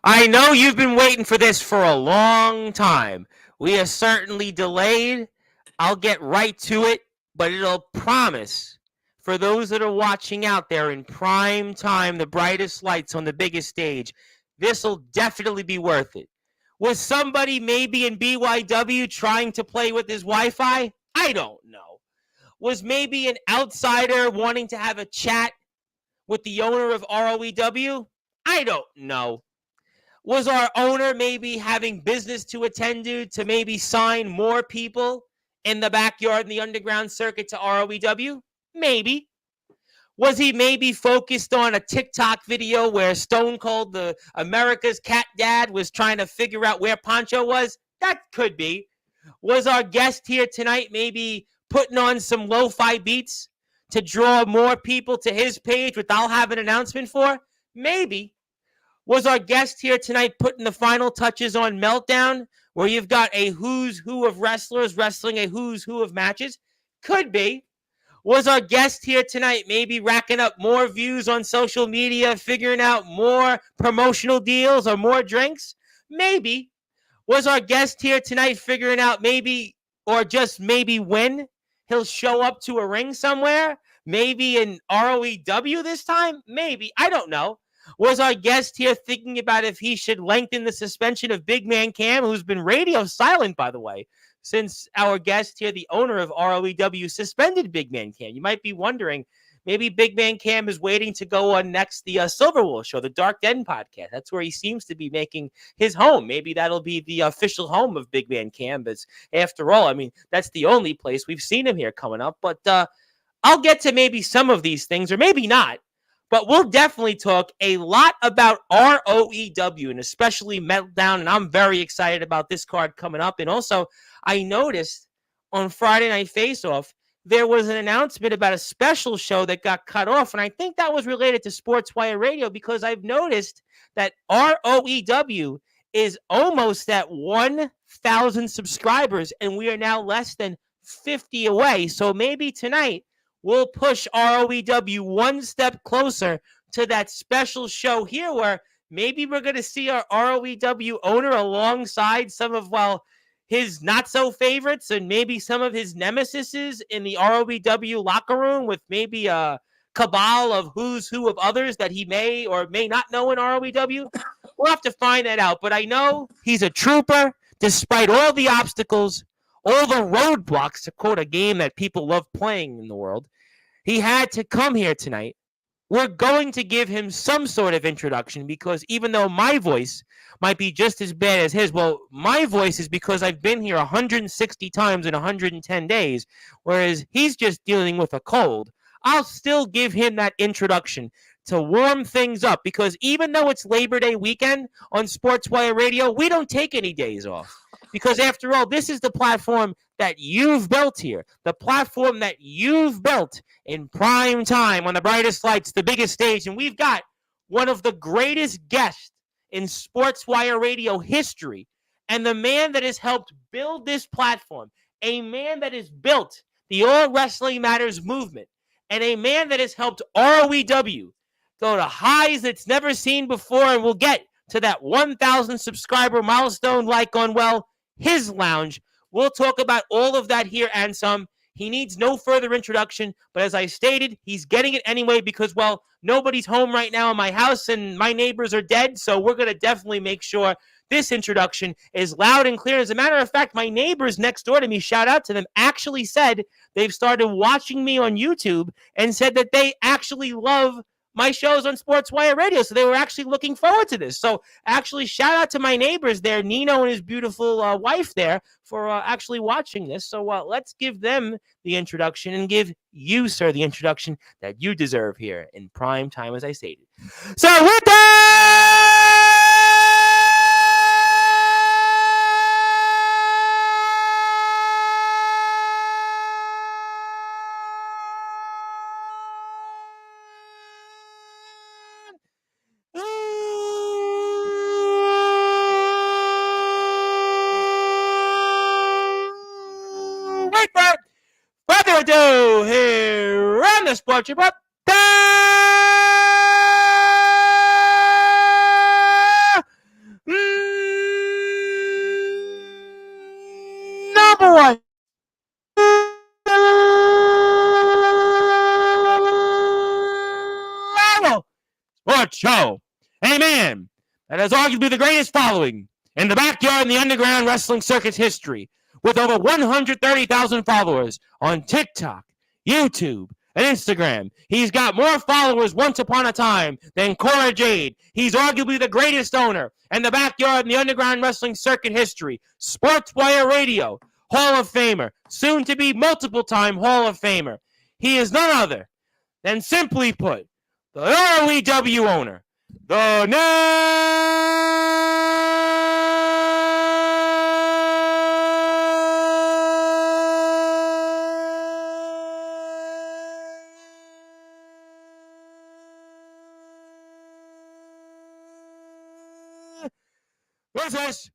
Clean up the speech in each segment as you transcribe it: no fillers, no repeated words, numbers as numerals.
I know you've been waiting for this for a long time. We are certainly delayed. I'll get right to it, but it'll promise for those that are watching out there in prime time, the brightest lights on the biggest stage, this will definitely be worth it. Was somebody maybe in BYW trying to play with his Wi Fi? I don't know. Was maybe an outsider wanting to have a chat with the owner of ROEW? I don't know. Was our owner maybe having business to attend to maybe sign more people in the backyard in the underground circuit to ROEW? Maybe. Was he maybe focused on a TikTok video where Stone Cold, the America's Cat Dad, was trying to figure out where Poncho was? That could be. Was our guest here tonight maybe putting on some lo-fi beats to draw more people to his page, which I'll have an announcement for? Maybe. Was our guest here tonight putting the final touches on Meltdown, where you've got a who's who of wrestlers wrestling a who's who of matches? Could be. Was our guest here tonight maybe racking up more views on social media, figuring out more promotional deals or more drinks? Maybe. Was our guest here tonight figuring out maybe, or just maybe when he'll show up to a ring somewhere? Maybe in ROEW this time? Maybe. I don't know. Was our guest here thinking about if he should lengthen the suspension of Big Man Cam, who's been radio silent, by the way, since our guest here, the owner of ROEW, suspended Big Man Cam? You might be wondering, maybe Big Man Cam is waiting to go on next the Silverwolf show, the Dark Den podcast. That's where he seems to be making his home. Maybe that'll be the official home of Big Man Cam. But after all, I mean, that's the only place we've seen him here coming up. But I'll get to maybe some of these things, or maybe not. But we'll definitely talk a lot about ROEW and especially Meltdown. And I'm very excited about this card coming up. And also, I noticed on Friday Night Face-Off, there was an announcement about a special show that got cut off. And I think that was related to Sportswire Radio, because I've noticed that ROEW is almost at 1,000 subscribers. And we are now less than 50 away. So maybe tonight, we'll push ROEW one step closer to that special show here, where maybe we're going to see our ROEW owner alongside some of, well, his not-so-favorites and maybe some of his nemesises in the ROEW locker room, with maybe a cabal of who's who of others that he may or may not know in ROEW. We'll have to find that out. But I know he's a trooper, despite all the obstacles, all the roadblocks, to quote a game that people love playing in the world. He had to come here tonight. We're going to give him some sort of introduction, because even though my voice might be just as bad as his, well, my voice is because I've been here 160 times in 110 days, whereas he's just dealing with a cold. I'll still give him that introduction to warm things up, because even though it's Labor Day weekend on Sportswire Radio, we don't take any days off. Because after all, this is the platform that you've built here, the platform that you've built in prime time on the brightest lights, the biggest stage. And we've got one of the greatest guests in Sportswire Radio history, and the man that has helped build this platform, a man that has built the All Wrestling Matters movement, and a man that has helped ROEW go to highs it's never seen before, and we'll get to that 1,000 subscriber milestone like on, well, his lounge. We'll talk about all of that here and some. He needs no further introduction, but as I stated, he's getting it anyway because, well, nobody's home right now in my house and my neighbors are dead, so we're going to definitely make sure this introduction is loud and clear. As a matter of fact, my neighbors next door to me, shout out to them, actually said they've started watching me on YouTube and said that they actually love my shows on Sportswire Radio, so they were actually looking forward to this. So actually, shout out to my neighbors there, Nino and his beautiful wife there, for actually watching this. So let's give them the introduction and give you, sir, the introduction that you deserve here in prime time, as I stated. So with that, further ado, here on the Sports Report, a man that has arguably the greatest following in the backyard and the underground wrestling circuit's history, with over 130,000 followers on TikTok, YouTube, and Instagram. He's got more followers once upon a time than Cora Jade. He's arguably the greatest owner in the backyard and the underground wrestling circuit history. Sportswire Radio, Hall of Famer, soon to be multiple time Hall of Famer. He is none other than, simply put, the ROEW owner, the versus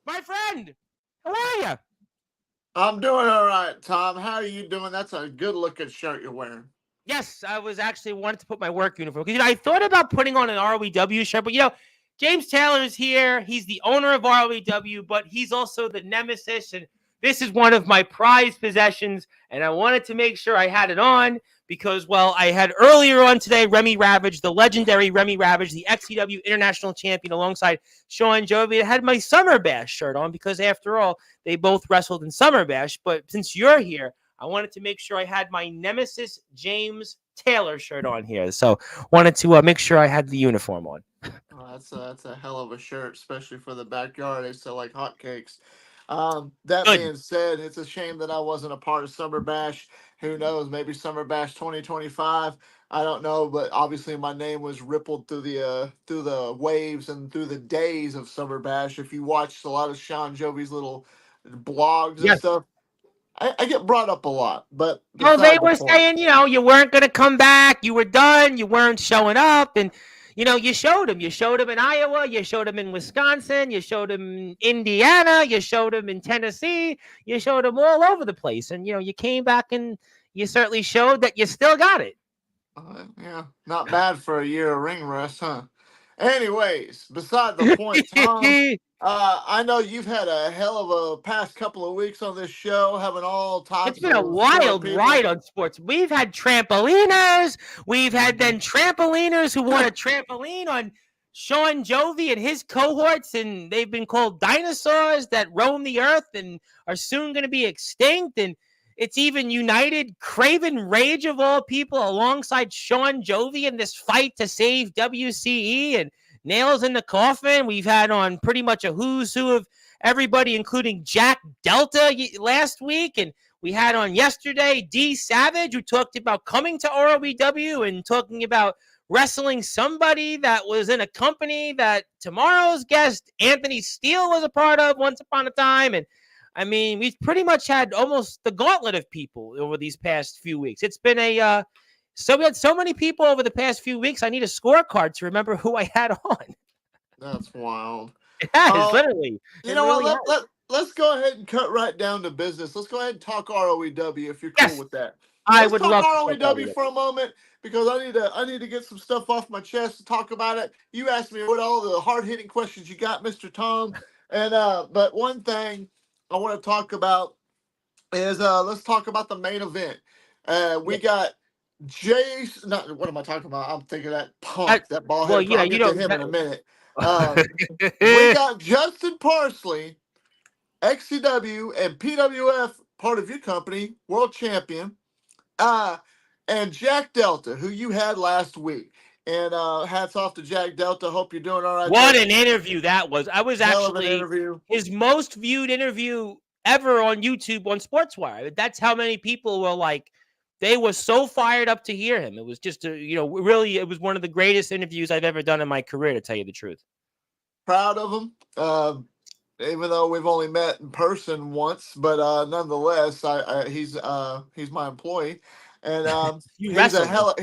my friend, how are you? I'm doing all right, Tom. How are you doing? That's a good-looking shirt you're wearing. Yes, I was actually wanted to put my work uniform because I thought about putting on an ROEW shirt, but James Taylor is here. He's the owner of ROEW, but he's also the nemesis, and this is one of my prized possessions, and I wanted to make sure I had it on because, well, I had earlier on today Remy Ravage, the legendary Remy Ravage, the XCW International Champion, alongside Sean Jovi. I had my Summer Bash shirt on because, after all, they both wrestled in Summer Bash, but since you're here, I wanted to make sure I had my nemesis James Taylor shirt on here. So wanted to make sure I had the uniform on. Oh, that's a hell of a shirt, especially for the backyard. They sell like hotcakes. That Good. being said, it's a shame that I wasn't a part of Summer Bash. Who knows? Maybe Summer Bash 2025. I don't know, but obviously my name was rippled through the waves and through the days of Summer Bash. If you watched a lot of Sean Jovi's little blogs and Yes. stuff, I get brought up a lot, but Well, they beside the were point. saying, you weren't going to come back. You were done. You weren't showing up. And, you showed him. You showed him in Iowa. You showed him in Wisconsin. You showed him in Indiana. You showed him in Tennessee. You showed him all over the place. And, you came back and you certainly showed that you still got it. Yeah, not bad for a year of ring rust, huh? Anyways, beside the point, Tom. I know you've had a hell of a past couple of weeks on this show, having all types It's been a of wild people. ride on sports. We've had trampoliners. We've had then trampoliners who want a trampoline on Sean Jovi and his cohorts, and they've been called dinosaurs that roam the earth and are soon going to be extinct. And it's even united Craven Rage of all people alongside Sean Jovi in this fight to save WCE and nails in the coffin. We've had on pretty much a who's who of everybody, including Jack Delta last week. And we had on yesterday D Savage, who talked about coming to ROEW and talking about wrestling somebody that was in a company that tomorrow's guest, Anthony Steele, was a part of once upon a time. And I mean, we've pretty much had almost the gauntlet of people over these past few weeks. It's been so we had so many people over the past few weeks. I need a scorecard to remember who I had on. That's wild. It has, literally. You know what? Let's go ahead and cut right down to business. Let's go ahead and talk ROEW if you're cool with that. I would love to talk ROEW for a moment because I need to get some stuff off my chest to talk about it. You asked me what all the hard hitting questions you got, Mr. Tom, and but one thing I want to talk about is let's talk about the main event. We got Jace. Not what am I talking about? I'm thinking that Punk, that ball head. I'll get to him in a minute. We got Justin Parsley, XCW and PWF, part of your company, world champion, and Jack Delta, who you had last week. And hats off to Jack Delta. Hope you're doing all right. What an interview that was. I was actually his most viewed interview ever on YouTube on Sportswire. That's how many people were like, they were so fired up to hear him. It was just, really, it was one of the greatest interviews I've ever done in my career, to tell you the truth. Proud of him. Even though we've only met in person once, but nonetheless, he's my employee, and he's a hell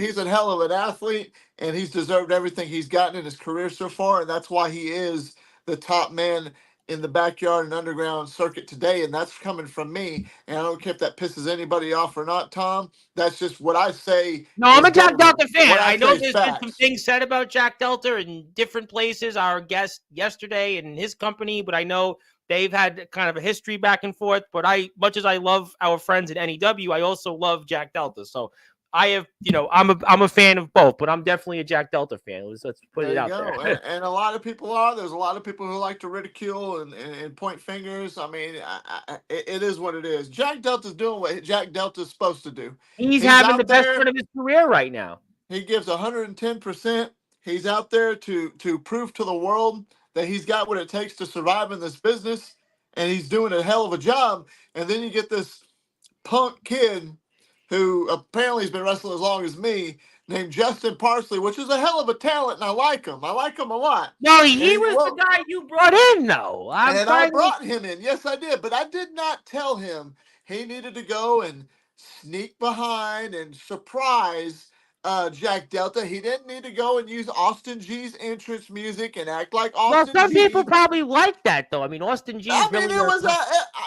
of an athlete. and he's deserved everything he's gotten in his career so far, and that's why he is the top man in the backyard and underground circuit today, and that's coming from me. And I don't care if that pisses anybody off or not, Tom. That's just what I say No, I'm is a Jack gold. Delta fan. What I I say know is there's been some facts. things said about Jack Delta in different places. Our guest yesterday and his company, but I know they've had kind of a history back and forth. But much as I love our friends at NEW, I also love Jack Delta. So I have, I'm a fan of both, but I'm definitely a Jack Delta fan. Let's put There it you out there. go. And a lot of people are. There's a lot of people who like to ridicule and point fingers. I mean, it is what it is. Jack Delta's doing what Jack Delta's supposed to do. He's He's having the out best there. run of his career right now. He gives 110%. He's out there to prove to the world that he's got what it takes to survive in this business, and he's doing a hell of a job. And then you get this punk kid who apparently has been wrestling as long as me, named Justin Parsley, which is a hell of a talent, and I like him. I like him a lot. No, And he he was the will. guy you brought in, though. I'm And I finally. brought him in. Yes, I did. But I did not tell him he needed to go and sneak behind and surprise Jack Delta. He didn't need to go and use Austin G's entrance music and act like Well, Austin some people G. probably like that, though. I mean, Austin G I is mean, really it a. was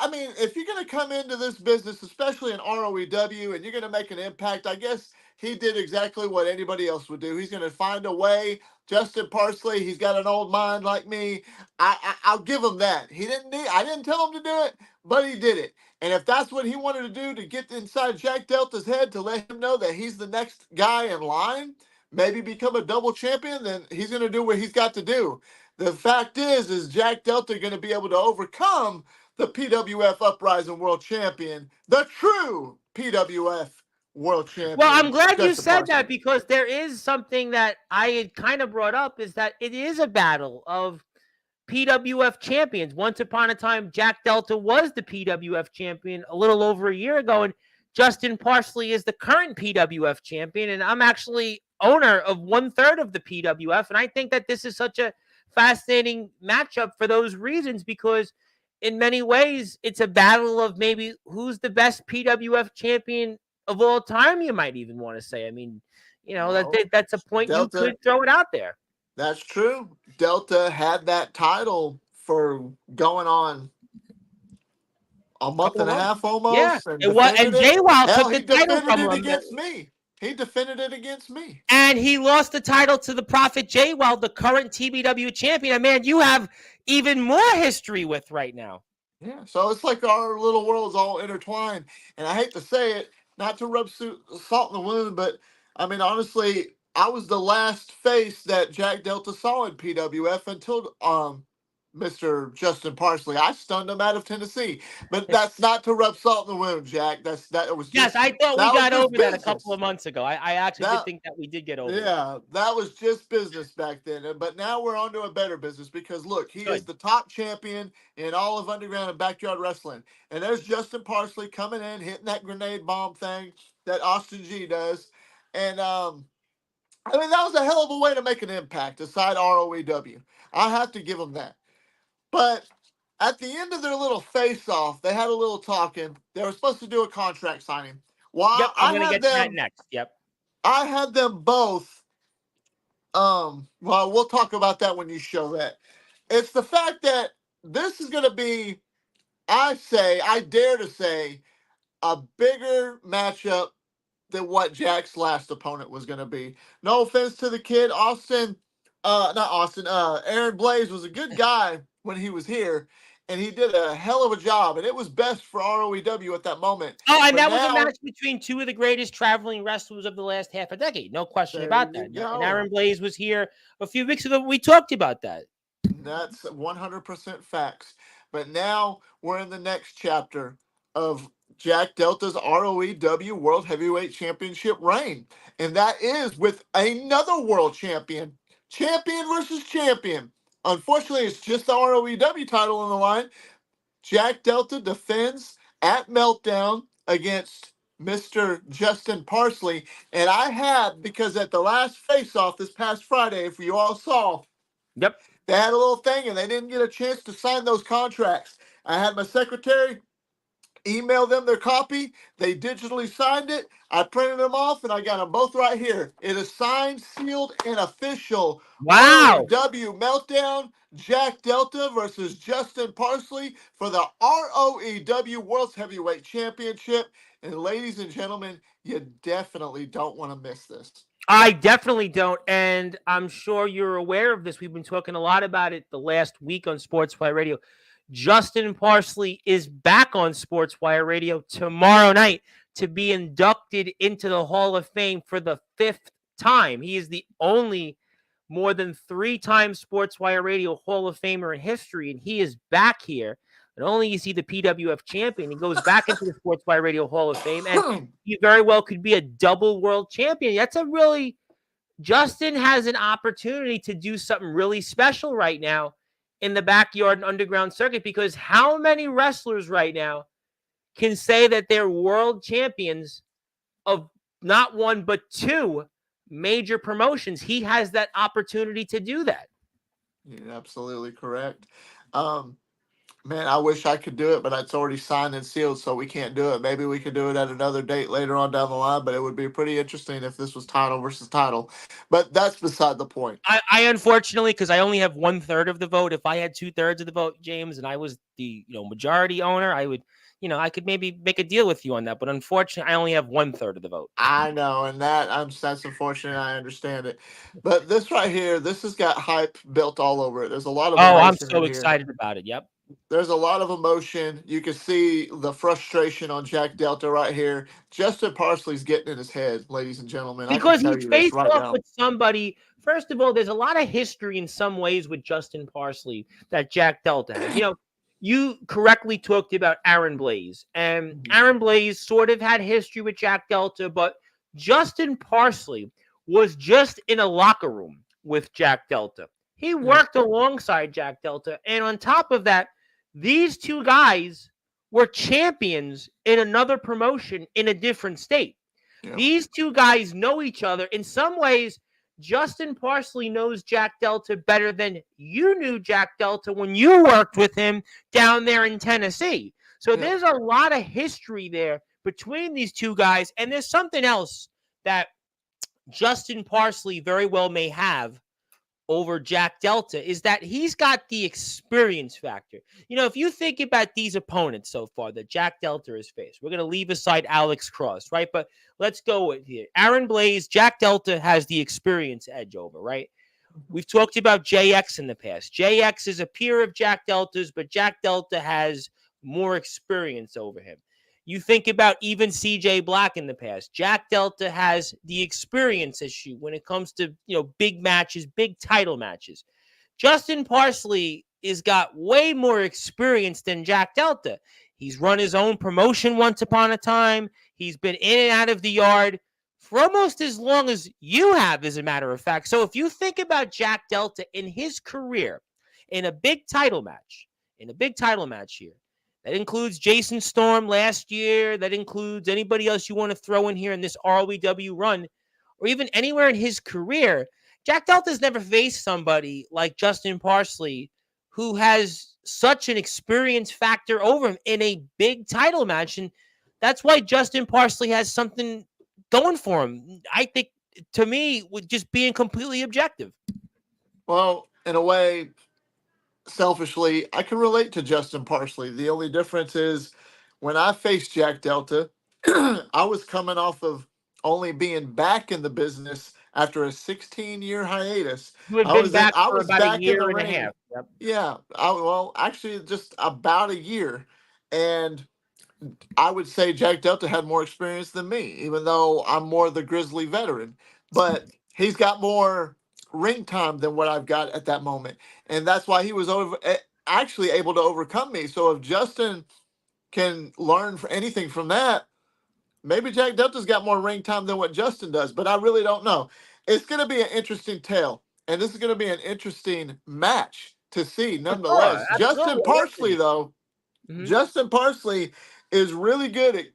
I mean, if you're going to come into this business, especially in ROEW, and you're going to make an impact, I guess he did exactly what anybody else would do. He's going to find a way. Justin Parsley, he's got an old mind like me. I'll give him that. He didn't need. I didn't tell him to do it, but he did it. And if that's what he wanted to do to get inside Jack Delta's head to let him know that he's the next guy in line, maybe become a double champion, then he's going to do what he's got to do. The fact is Jack Delta going to be able to overcome the PWF Uprising World Champion, the true PWF World Well, I'm Champion, glad you Justin said that Parsley? because there is something that I had kind of brought up is that it is a battle of PWF champions. Once upon a time, Jack Delta was the PWF champion a little over a year ago, and Justin Parsley is the current PWF champion. And I'm actually owner of 1/3 of the PWF. And I think that this is such a fascinating matchup for those reasons because in many ways, it's a battle of maybe who's the best PWF champion of all time, you might even want to say. I mean, No, that's a point you Delta. could throw it out there. That's true. Delta had that title for going on a month Couple of and a months. half Yeah. almost and It was, defended and it. Jay Wild Hell, took he the title defended from it him. against me. He defended it against me. And he lost the title to the Prophet Jay Wild, the current TBW champion. And man, you have even more history with right now. Yeah, so it's like our little world's all intertwined. And I hate to say it, not to rub salt in the wound, but I mean, honestly, I was the last face that Jack Delta saw in PWF until Mr. Justin Parsley. I stunned him out of Tennessee, but that's not to rub salt in the wound, Jack. Yes, I thought we That was got just over that a couple business. of months ago. I actually did That think that we did get over that. Yeah, that was just business back then. But now we're on to a better business because look, he is Good. the top champion in all of underground and backyard wrestling. And there's Justin Parsley coming in, hitting that grenade bomb thing that Austin G does. And I mean, that was a hell of a way to make an impact aside ROEW. I have to give him that. But at the end of their little face off, they had a little talking. They were supposed to do a contract signing. Yep, Well, I'm gonna get to that next. Yep. I had them both. Well, we'll talk about that when you show that. It's the fact that this is going to be, I dare to say, a bigger matchup than what Jack's last opponent was going to be. No offense to the kid, Austin, not Austin, Aaron Blaze was a good guy when he was here, and he did a hell of a job, and it was best for ROEW at that moment. Oh, and But that was a now, match between two of the greatest traveling wrestlers of the last half a decade. No question there about you that. And go. Aaron Blaze was here a few weeks ago. We talked about that. That's 100% facts. But now we're in the next chapter of Jack Delta's ROEW World Heavyweight Championship reign. And that is with another world champion. Champion versus champion. Unfortunately, it's just the ROEW title on the line. Jack Delta defends at Meltdown against Mr. Justin Parsley. And I had, because at the last face off this past Friday, if you all saw, Yep. they had a little thing and they didn't get a chance to sign those contracts. I had my secretary email them their copy. They digitally signed it. I printed them off, and I got them both right here. It is signed, sealed, and official. Wow. ROEW Meltdown. Jack Delta versus Justin Parsley for the ROEW World's Heavyweight Championship. And ladies and gentlemen, you definitely don't want to miss this. I definitely don't. And I'm sure you're aware of this. We've been talking a lot about it the last week on Sportswire Radio. Justin Parsley is back on Sportswire Radio tomorrow night to be inducted into the Hall of Fame for the 5th time. He is the only more than 3-time Sportswire Radio Hall of Famer in history, and he is back here. Not only is he the PWF champion, he goes back into the Sportswire Radio Hall of Fame, and he very well could be a double world champion. Justin has an opportunity to do something really special right now in the backyard and underground circuit, because how many wrestlers right now can say that they're world champions of not one but 2 major promotions? He has that opportunity to do that. You're absolutely correct. Man, I wish I could do it, but it's already signed and sealed, so we can't do it. Maybe we could do it at another date later on down the line, but it would be pretty interesting if this was title versus title. But that's beside the point. I unfortunately, because I only have 1/3 of the vote. If I had 2/3 of the vote, James, and I was the majority owner, I would, I could maybe make a deal with you on that. But unfortunately, I only have 1/3 of the vote. I know, and that's unfortunate. I understand it, but this right here, this has got hype built all over it. There's a lot of I'm emotion so in excited about it. Yep. There's a lot of emotion. You can see the frustration on Jack Delta right here. Justin Parsley's getting in his head, ladies and gentlemen. Because he's faced right off now. with somebody. First of all, there's a lot of history in some ways with Justin Parsley that Jack Delta has. You correctly talked about Aaron Blaze, and Aaron Blaze sort of had history with Jack Delta, but Justin Parsley was just in a locker room with Jack Delta. He worked alongside Jack Delta, and on top of that, these 2 guys were champions in another promotion in a different state. Yep. These 2 guys know each other. In some ways, Justin Parsley knows Jack Delta better than you knew Jack Delta when you worked with him down there in Tennessee. So there's a lot of history there between these 2 guys. And there's something else that Justin Parsley very well may have over Jack Delta, is that he's got the experience factor. If you think about these opponents so far that Jack Delta has faced, we're going to leave aside Alex Cross, right? But let's go with here. Aaron Blaze, Jack Delta has the experience edge over, right? We've talked about JX in the past. JX is a peer of Jack Delta's, but Jack Delta has more experience over him. You think about even CJ Black in the past. Jack Delta has the experience issue when it comes to, big matches, big title matches. Justin Parsley has got way more experience than Jack Delta. He's run his own promotion once upon a time. He's been in and out of the yard for almost as long as you have, as a matter of fact. So if you think about Jack Delta in his career in a big title match here, that includes Jason Storm last year. That includes anybody else you want to throw in here in this ROEW run, or even anywhere in his career. Jack Delta's never faced somebody like Justin Parsley, who has such an experience factor over him in a big title match. And that's why Justin Parsley has something going for him, I think, to me, with just being completely objective. Well, in a way, selfishly, I can relate to Justin Parsley. The only difference is when I faced Jack Delta, I was coming off of only being back in the business after a 16-year hiatus. You had been back for about a year and a half. Yep. Yeah. Actually, just about a year. And I would say Jack Delta had more experience than me, even though I'm more the grizzly veteran. But he's got more ring time than what I've got at that moment. And that's why he was actually able to overcome me. So if Justin can learn anything from that, maybe Jack Delta's got more ring time than what Justin does, but I really don't know. It's going to be an interesting tale, and this is going to be an interesting match to see nonetheless. Justin Parsley, though, Justin Parsley is really good at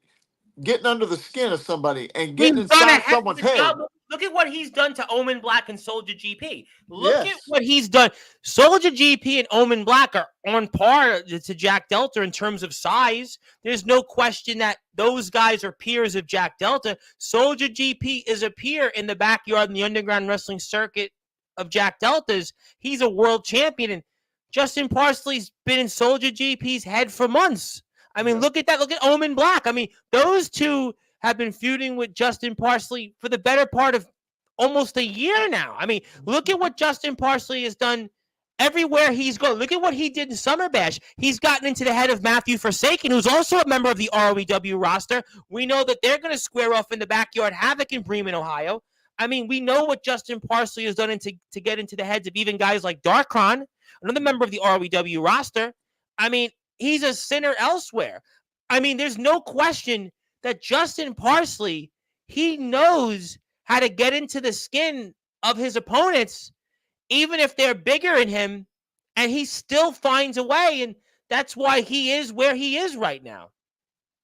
getting under the skin of somebody and getting inside someone's head. look at what he's done to Omen Black and Soldier GP. Look at Yes. what he's done. Soldier GP and Omen Black are on par to Jack Delta in terms of size. There's no question that those guys are peers of Jack Delta. Soldier GP is a peer in the backyard in the underground wrestling circuit of Jack Delta's. He's a world champion, and Justin Parsley's been in Soldier GP's head for months. I mean, look at that. Look at Omen Black. I mean, those two have been feuding with Justin Parsley for the better part of almost a year now. I mean, look at what Justin Parsley has done everywhere he's gone. Look at what he did in Summer Bash. He's gotten into the head of Matthew Forsaken, who's also a member of the ROEW roster. We know that they're going to square off in the backyard havoc in Bremen, Ohio. I mean, we know what Justin Parsley has done to get into the heads of even guys like Darkron, another member of the ROEW roster. I mean, he's a sinner elsewhere. I mean, there's no question that Justin Parsley, he knows how to get into the skin of his opponents, even if they're bigger than him, and he still finds a way, and that's why he is where he is right now.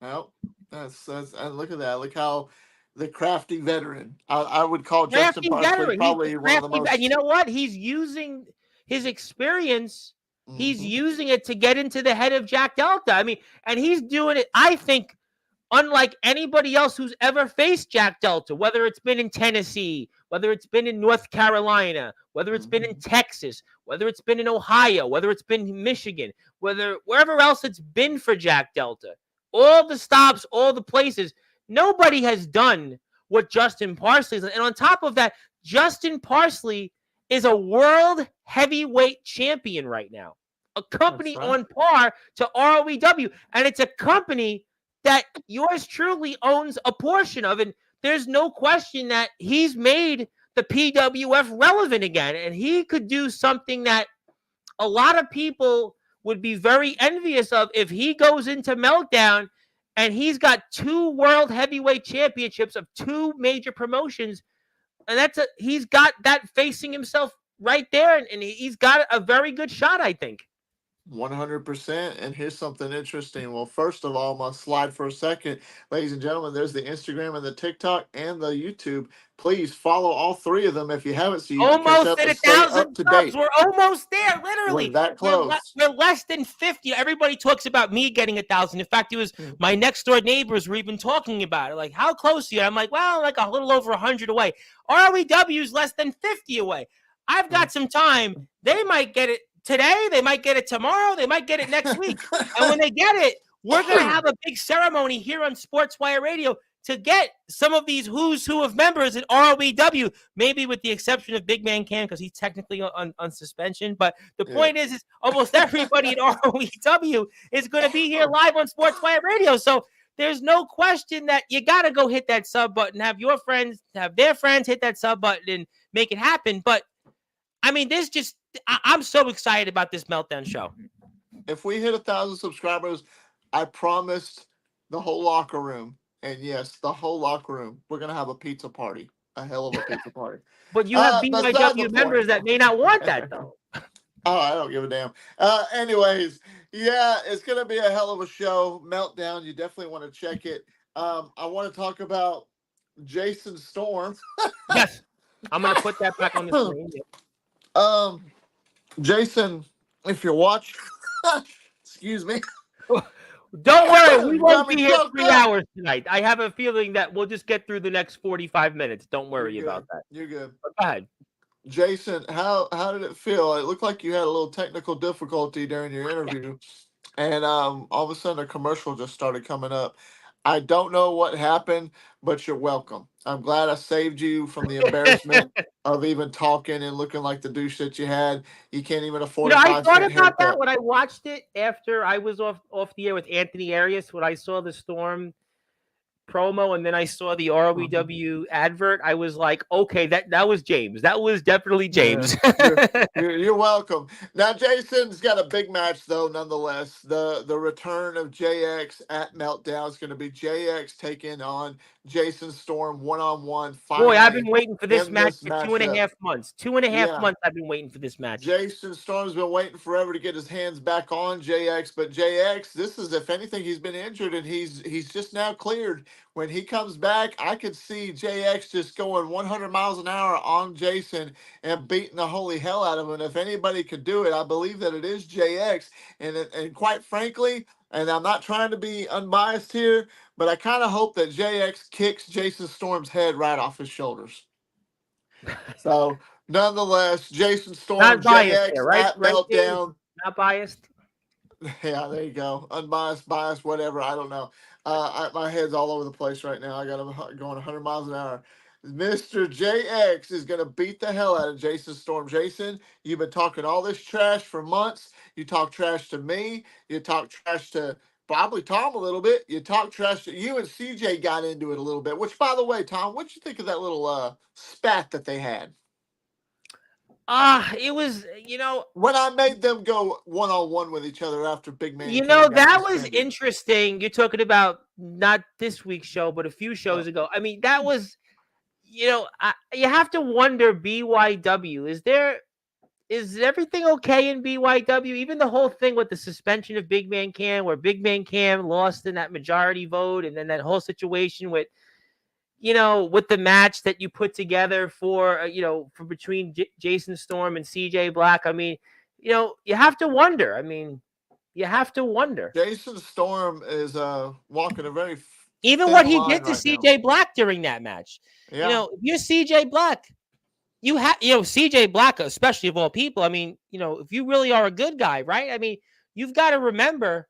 Well, that's and look at that. Look how the crafty veteran. I would call Justin Parsley probably one of the most. And you know what? He's using his experience. He's using it to get into the head of Jack Delta. I mean, and he's doing it, I think, unlike anybody else who's ever faced Jack Delta, whether it's been in Tennessee, whether it's been in North Carolina, whether it's been in Texas, whether it's been in Ohio, whether it's been in Michigan, wherever else it's been for Jack Delta. All the stops, all the places, nobody has done what Justin Parsley is. And on top of that, Justin Parsley is a world heavyweight champion right now. A company on par to ROEW. And it's a company that yours truly owns a portion of. And there's no question that he's made the PWF relevant again. And he could do something that a lot of people would be very envious of if he goes into Meltdown and he's got 2 world heavyweight championships of 2 major promotions. And he's got that facing himself right there. And he's got a very good shot, I think. 100%. And here's something interesting. Well, first of all, I'm going to slide for a second. Ladies and gentlemen, there's the Instagram and the TikTok and the YouTube. Please follow all 3 of them if you haven't, so you can catch up and stay up to date. We're almost there, literally. We're that close. We're less than 50. Everybody talks about me getting 1,000. In fact, it was my next door neighbors were even talking about it. Like, how close are you? I'm like, well, like a little over 100 away. ROEW is less than 50 away. I've got some time. They might get it today, they might get it tomorrow, they might get it next week. And when they get it, we're going to have a big ceremony here on Sportswire Radio to get some of these who's who of members in ROEW, maybe with the exception of Big Man Cam because he's technically on suspension. But the point is almost everybody in ROEW is going to be here live on Sportswire Radio. So there's no question that you got to go hit that sub button, have your friends, have their friends hit that sub button and make it happen. But I mean, I'm so excited about this Meltdown show. If we hit 1,000 subscribers, I promised the whole locker room, and yes, the whole locker room, we're going to have a pizza party. A hell of a pizza party. But you have BYW members that may not want that, though. Oh, I don't give a damn. Anyways, yeah, it's going to be a hell of a show. Meltdown, you definitely want to check it. I want to talk about Jason Storm. Yes, I'm going to put that back on the screen. Jason, if you're watching, excuse me. Don't worry, we won't be here 3 hours tonight. I have a feeling that we'll just get through the next 45 minutes. Don't worry about that. You're good. But go ahead. Jason, how did it feel? It looked like you had a little technical difficulty during your interview, and all of a sudden a commercial just started coming up. I don't know what happened, but you're welcome. I'm glad I saved you from the embarrassment of even talking and looking like the douche that you had. You can't even afford. I thought about that when I watched it after I was off the air with Anthony Arias. When I saw the Storm promo and then I saw the ROEW advert, I was like, okay, that was James. That was definitely James. Yeah, you're welcome. Now, Jason's got a big match, though, nonetheless. The return of JX at Meltdown is going to be JX taking on Jason Storm one-on-one Boy, I've been finally waiting for this in match this for 2.5 matchup. months. 2.5 Yeah. months I've been waiting for this match. Jason Storm's been waiting forever to get his hands back on JX, but JX, this is if anything, he's been injured and he's just now cleared. When he comes back, I could see JX just going 100 miles an hour on Jason and beating the holy hell out of him. And if anybody could do it, I believe that it is JX. And quite frankly, and I'm not trying to be unbiased here, but I kind of hope that JX kicks Jason Storm's head right off his shoulders. So, nonetheless, Jason Storm, Not biased there, JX right? at Right, James? Meltdown. Not biased. Yeah, there you go. Unbiased, biased, whatever. I don't know. My head's all over the place right now. I got him going 100 miles an hour. Mr. JX is going to beat the hell out of Jason Storm. Jason, you've been talking all this trash for months. You talk trash to me. You talk trash to probably Tom a little bit. You talk trash to you and CJ got into it a little bit. Which, by the way, Tom, what'd you think of that little spat that they had? It was, When I made them go one-on-one with each other after Big Man Kane got that was suspended. interesting. You're talking about not this week's show, but a few shows ago. I mean, that was, you have to wonder, BYW, is everything okay in BYW? Even the whole thing with the suspension of Big Man Cam, where Big Man Cam lost in that majority vote, and then that whole situation with, with the match that you put together for, for between Jason Storm and CJ Black. I mean, you have to wonder. I mean, you have to wonder. Jason Storm is walking a very Even thin what he line did to right now. CJ Black during that match. Yeah. If you're CJ Black, you have, CJ Black, especially of all people. I mean, if you really are a good guy, right? I mean, you've got to remember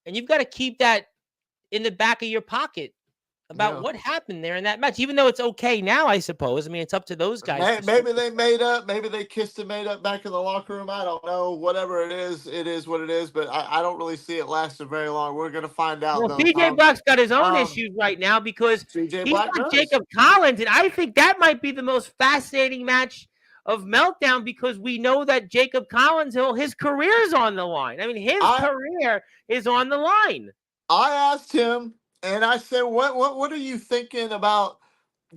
and you've got to keep that in the back of your pocket about what happened there in that match, even though it's okay now, I suppose. I mean, it's up to those guys. Maybe they made up. Maybe they kissed and made up back in the locker room. I don't know. Whatever it is what it is. But I don't really see it lasting very long. We're going to find out, Well, though, CJ Tom. Black's got his own issues right now because CJ he's Black got does. Jacob Collins, and I think that might be the most fascinating match of Meltdown because we know that Jacob Collins, his career's on the line. I mean, his career is on the line. I asked him, and I said, "What are you thinking about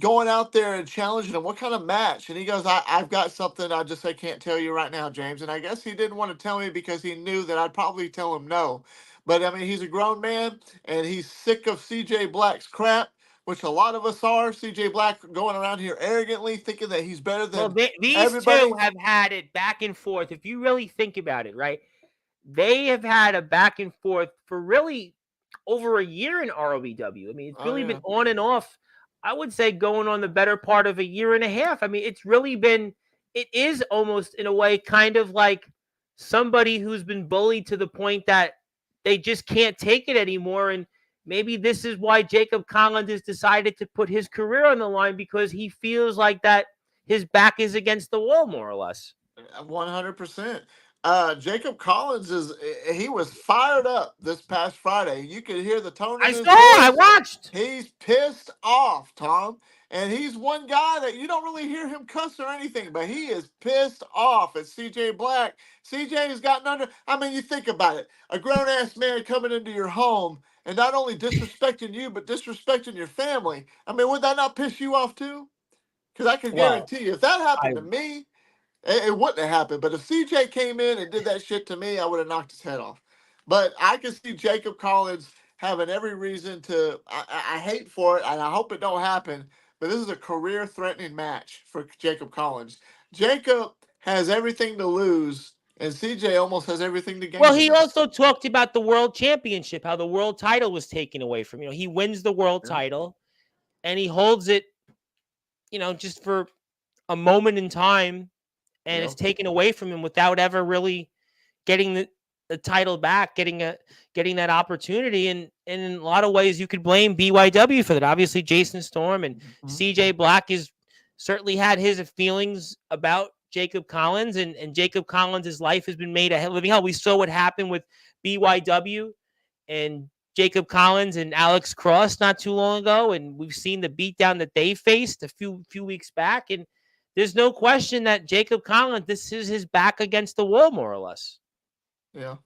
going out there and challenging him? What kind of match?" And he goes, I've got something I can't tell you right now, James." And I guess he didn't want to tell me because he knew that I'd probably tell him no. But I mean, he's a grown man and he's sick of CJ Black's crap, which a lot of us are. CJ Black going around here arrogantly thinking that he's better than these everybody. two have had it back and forth. If you really think about it, right? They have had a back and forth for really over a year in ROVW. I mean, it's really been on and off. I would say going on the better part of a year and a half. I mean, it's really been, it is almost in a way kind of like somebody who's been bullied to the point that they just can't take it anymore. And maybe this is why Jacob Collins has decided to put his career on the line because he feels like that his back is against the wall, more or less. 100%. Jacob Collins he was fired up this past Friday. You could hear the tone in his voice. I watched. He's pissed off, Tom. And he's one guy that you don't really hear him cuss or anything, but he is pissed off at CJ Black. CJ has gotten under. I mean, you think about it. A grown ass man coming into your home and not only disrespecting you, but disrespecting your family. I mean, would that not piss you off too? Because I can guarantee you, if that happened to me, it wouldn't have happened. But if CJ came in and did that shit to me, I would have knocked his head off. But I can see Jacob Collins having every reason to. I hate for it, and I hope it don't happen. But this is a career-threatening match for Jacob Collins. Jacob has everything to lose, and CJ almost has everything to gain. Well, he also talked about the world championship, how the world title was taken away from him. He wins the world title, and he holds it, just for a moment in time, and it's taken away from him without ever really getting the title back, getting that opportunity. And in a lot of ways, you could blame BYW for that. Obviously, Jason Storm and CJ Black has certainly had his feelings about Jacob Collins, and Jacob Collins' life has been made a living hell. We saw what happened with BYW and Jacob Collins and Alex Cross not too long ago, and we've seen the beatdown that they faced a few weeks back. And there's no question that Jacob Collins, this is his back against the wall, more or less. Yeah,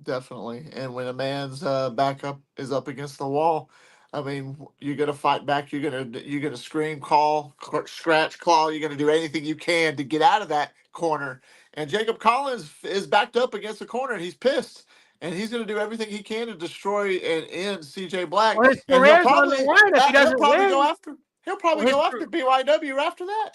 definitely. And when a man's back up is up against the wall, I mean, you're gonna fight back. You're gonna scream, call, scratch, claw. You're gonna do anything you can to get out of that corner. And Jacob Collins is backed up against the corner, and he's pissed. And he's gonna do everything he can to destroy and end CJ Black. Well, his And he'll career's on the probably line if he he'll doesn't probably go win. after he'll probably Well, his go after BYW after that.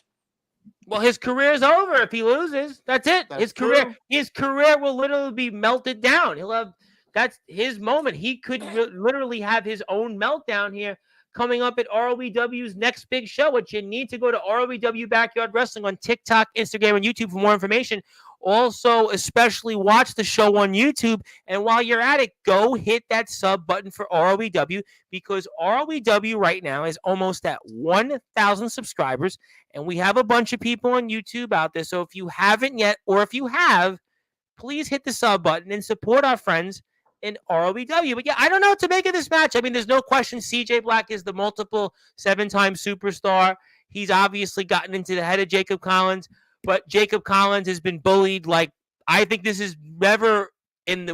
Well, his career's over if he loses. That's it. That's true. His career will literally be melted down. He'll have that's his moment. He could literally have his own meltdown here coming up at ROEW's next big show, which you need to go to ROEW Backyard Wrestling on TikTok, Instagram, and YouTube for more information. Also, especially watch the show on YouTube. And while you're at it, go hit that sub button for ROEW because ROEW right now is almost at 1,000 subscribers. And we have a bunch of people on YouTube out there. So if you haven't yet, or if you have, please hit the sub button and support our friends in ROEW. But yeah, I don't know what to make of this match. I mean, there's no question CJ Black is the multiple 7-time superstar. He's obviously gotten into the head of Jacob Collins, but Jacob Collins has been bullied. Like, I think this is never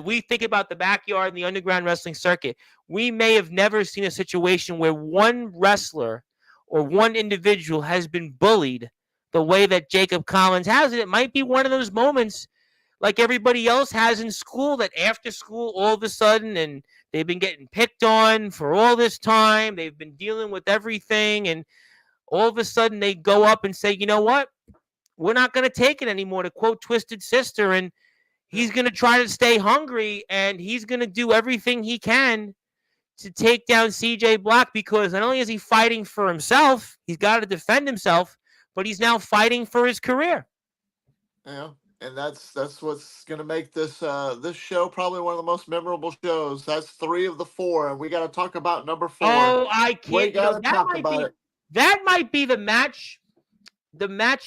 we think about the backyard and the underground wrestling circuit. We may have never seen a situation where one wrestler or one individual has been bullied the way that Jacob Collins has it. It might be one of those moments like everybody else has in school that after school, all of a sudden, and they've been getting picked on for all this time. They've been dealing with everything. And all of a sudden they go up and say, you know what? We're not going to take it anymore, to quote Twisted Sister. And he's going to try to stay hungry and he's going to do everything he can to take down CJ Black because not only is he fighting for himself, he's got to defend himself, but he's now fighting for his career. Yeah, and that's what's gonna make this show probably one of the most memorable shows. That's 3 of the 4, and we got to talk about number 4. Oh, I can't. We got to talk about it. That might be the match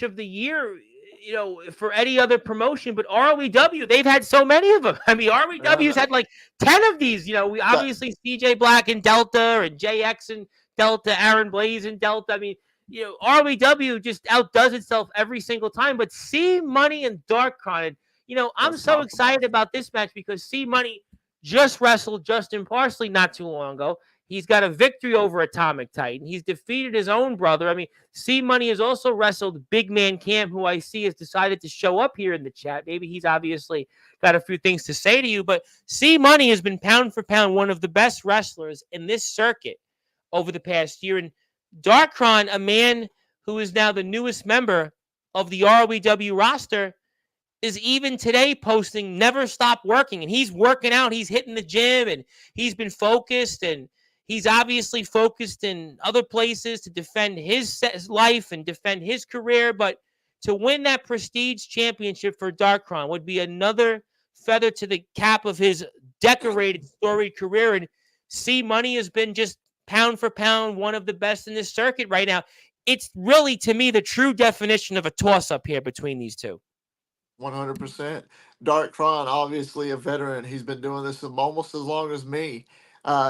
of the year, for any other promotion. But ROEW, they've had so many of them. I mean, ROEW's had like 10 of these. We obviously CJ Black and Delta, and JX and Delta, Aaron Blaze and Delta. I mean, ROEW just outdoes itself every single time. But C Money and Darkron, I'm so excited about this match because C Money just wrestled Justin Parsley not too long ago. He's got a victory over Atomic Titan. He's defeated his own brother. I mean, C Money has also wrestled Big Man Cam, who I see has decided to show up here in the chat. Maybe he's obviously got a few things to say to you, but C Money has been pound for pound one of the best wrestlers in this circuit over the past year. And Darkron, a man who is now the newest member of the ROEW roster, is even today posting never stop working. And he's working out. He's hitting the gym and he's been focused, and he's obviously focused in other places to defend his life and defend his career. But to win that prestige championship for Darkron would be another feather to the cap of his decorated, storied career. And C Money has been just pound for pound one of the best in this circuit right now. It's really, to me, the true definition of a toss-up here between these two. 100%. Darkron, obviously a veteran. He's been doing this almost as long as me.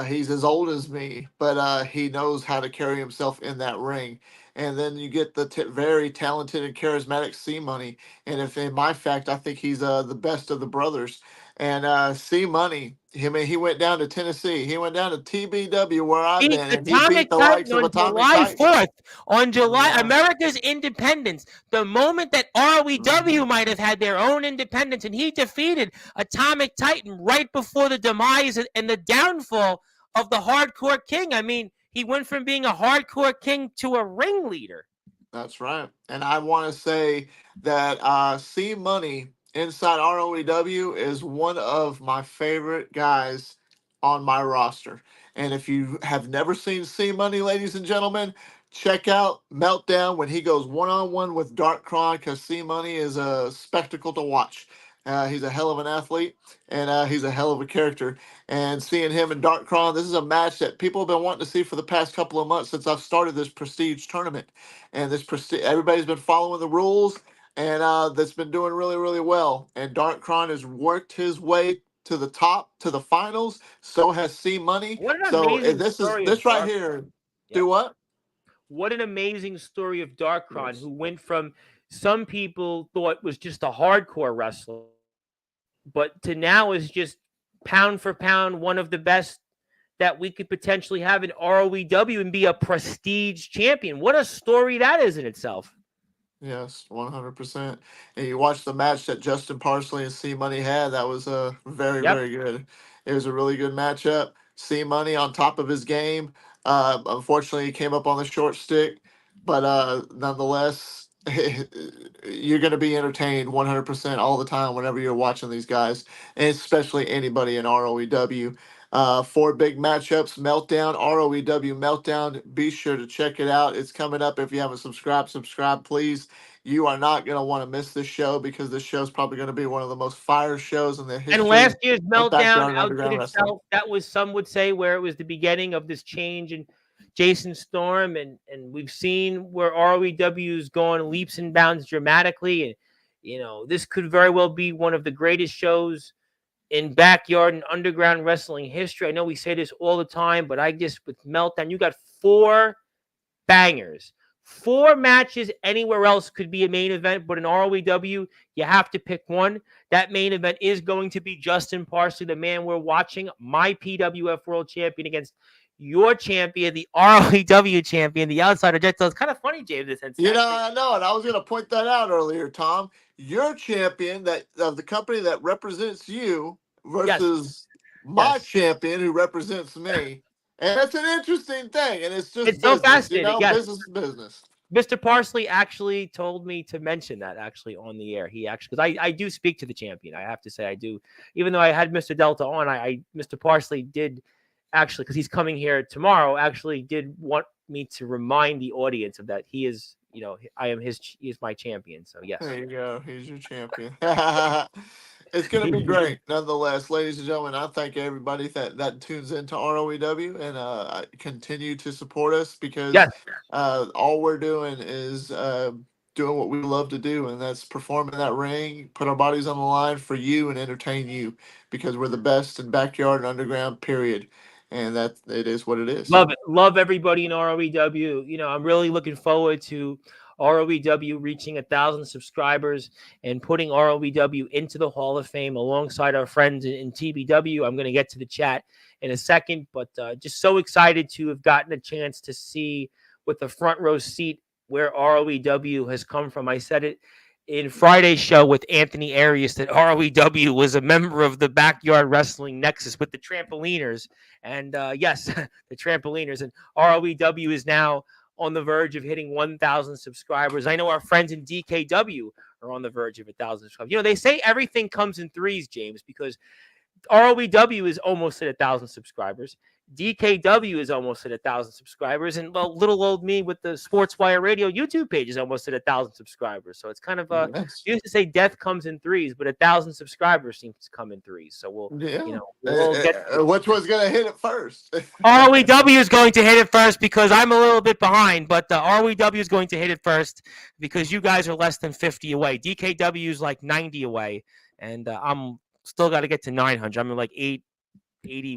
He's as old as me, but he knows how to carry himself in that ring. And then you get the very talented and charismatic C Money. And if in my fact, I think he's the best of the brothers. And C Money, he went down to Tennessee. He went down to TBW where I've been, and he beat the likes of Atomic Titan. July 4th, on July, America's independence, the moment that ROEW might have had their own independence, and he defeated Atomic Titan right before the demise and the downfall of the Hardcore King. I mean, he went from being a Hardcore King to a ringleader. That's right. And I want to say that C Money inside ROEW is one of my favorite guys on my roster. And if you have never seen C Money, ladies and gentlemen, check out Meltdown when he goes one-on-one with Darkron, because C Money is a spectacle to watch. He's a hell of an athlete, and he's a hell of a character. And seeing him and Darkron, this is a match that people have been wanting to see for the past couple of months since I've started this prestige tournament. And everybody's been following the rules, and that's been doing really, really well. And Darkron has worked his way to the top, to the finals. So has C Money. What an amazing story this right here. Yep. Do what? What an amazing story of Darkron, who went from some people thought was just a hardcore wrestler, but to now is just pound for pound one of the best that we could potentially have an ROEW and be a prestige champion. What a story that is in itself. Yes, 100%. And you watch the match that Justin Parsley and C Money had. That was very, Yep. very good. It was a really good matchup. C Money on top of his game. Unfortunately, he came up on the short stick, but nonetheless, you're going to be entertained 100% all the time whenever you're watching these guys, and especially anybody in ROEW. Four big matchups, Meltdown, ROEW Meltdown. Be sure to check it out. It's coming up. If you haven't subscribed, subscribe, please. You are not going to want to miss this show because this show is probably going to be one of the most fire shows in the And history last year's of Meltdown backyard and outdid underground wrestling. itself. That was, some would say, where it was the beginning of this change in Jason Storm, and we've seen where ROEW's gone leaps and bounds dramatically, and this could very well be one of the greatest shows in backyard and underground wrestling history. I know we say this all the time, but with Meltdown, you got 4 bangers. 4 matches anywhere else could be a main event, but in ROEW, you have to pick one. That main event is going to be Justin Parsley, the man we're watching, my PWF World Champion, against your champion, the ROEW champion, the Outsider Jet. So it's kind of funny, James. I know, and I was going to point that out earlier, Tom. Your champion that of the company that represents you versus my champion who represents me. And that's an interesting thing. And it's just It's business, so fascinating. business is business. Mr. Parsley actually told me to mention that on the air. He actually, because I do speak to the champion. I have to say I do. Even though I had Mr. Delta on, Mr. Parsley did actually, because he's coming here tomorrow, actually did want me to remind the audience of that. He is, he is my champion. So yes. There you go. He's your champion. It's going to be great, nonetheless, ladies and gentlemen. I thank everybody that tunes into ROEW and continue to support us because all we're doing is doing what we love to do, and that's perform in that ring, put our bodies on the line for you, and entertain you because we're the best in backyard and underground. Period. And that it is what it is. Love it. Love everybody in ROEW. I'm really looking forward to ROEW reaching 1,000 subscribers and putting ROEW into the Hall of Fame alongside our friends in TBW. I'm going to get to the chat in a second, but just so excited to have gotten a chance to see with the front row seat where ROEW has come from. I said it in Friday's show with Anthony Arias that ROEW was a member of the Backyard Wrestling Nexus with the Trampoliners. And yes, the Trampoliners. And ROEW is now on the verge of hitting 1,000 subscribers. I know our friends in DKW are on the verge of 1,000 subscribers. They say everything comes in threes, James, because ROEW is almost at 1,000 subscribers. DKW is almost at 1,000 subscribers, and little old me with the Sportswire Radio YouTube page is almost at 1,000 subscribers. So it's kind of you used to say death comes in threes, but 1,000 subscribers seems to come in threes. So we'll get which one's going to hit it first. ROEW is going to hit it first because I'm a little bit behind, but ROEW is going to hit it first because you guys are less than 50 away. DKW is like 90 away, and I'm still got to get to 900. I'm like 80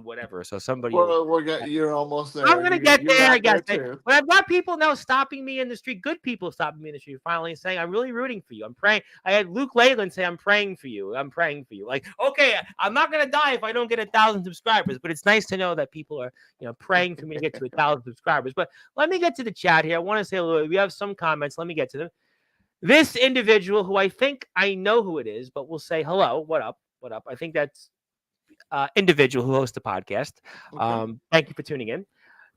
whatever. So somebody you're almost there. I'm gonna get there, I guess. But I've got people now stopping me in the street. Good people stopping me in the street, finally saying, "I'm really rooting for you. I'm praying." I had Luke Leyland say, "I'm praying for you. I'm praying for you." Like, okay, I'm not gonna die if I don't get 1,000 subscribers, but it's nice to know that people are, praying for me to get to 1,000 subscribers. But let me get to the chat here. I want to say a little. We have some comments. Let me get to them. This individual, who I think I know who it is, but we'll say hello. What up? What up? I think that's individual who hosts the podcast. Okay. Thank you for tuning in.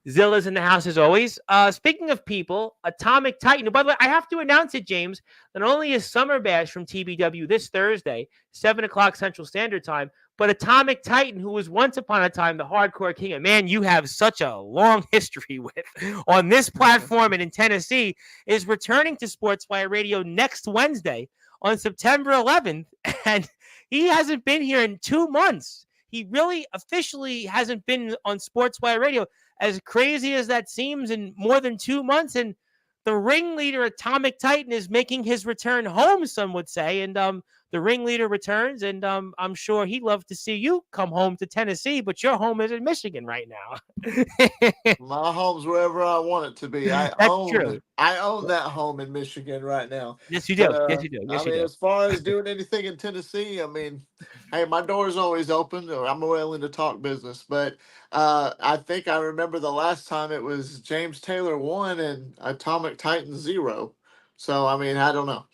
Zilla's in the house as always. Speaking of people, Atomic Titan. By the way, I have to announce it, James. Not only is Summer Bash from TBW this Thursday, 7 o'clock Central Standard Time, but Atomic Titan, who was once upon a time the hardcore king, and man, you have such a long history with on this platform and in Tennessee, is returning to Sportswire Radio next Wednesday on September 11th, and he hasn't been here in 2 months. He really officially hasn't been on Sportswire Radio, as crazy as that seems, in more than 2 months. And the ringleader, Atomic Titan, is making his return home, some would say. And the ringleader returns, and I'm sure he'd love to see you come home to Tennessee, but your home is in Michigan right now. My home's wherever I want it to be. I That's own true. I own that home in Michigan right now. Yes, you But do. Yes, you do. I Yes, you mean, do. as far as doing anything in Tennessee, I mean, hey, my door's always open. Or I'm willing to talk business. But I think I remember the last time it was James Taylor 1 and Atomic Titan 0. So I mean, I don't know.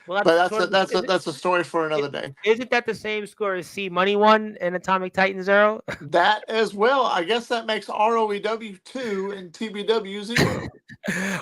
Well, But that's sort of that's a story for it, another day. isn't that the same score as C Money 1 and Atomic Titan 0? That as well. I guess that makes ROEW 2 and TBW 0.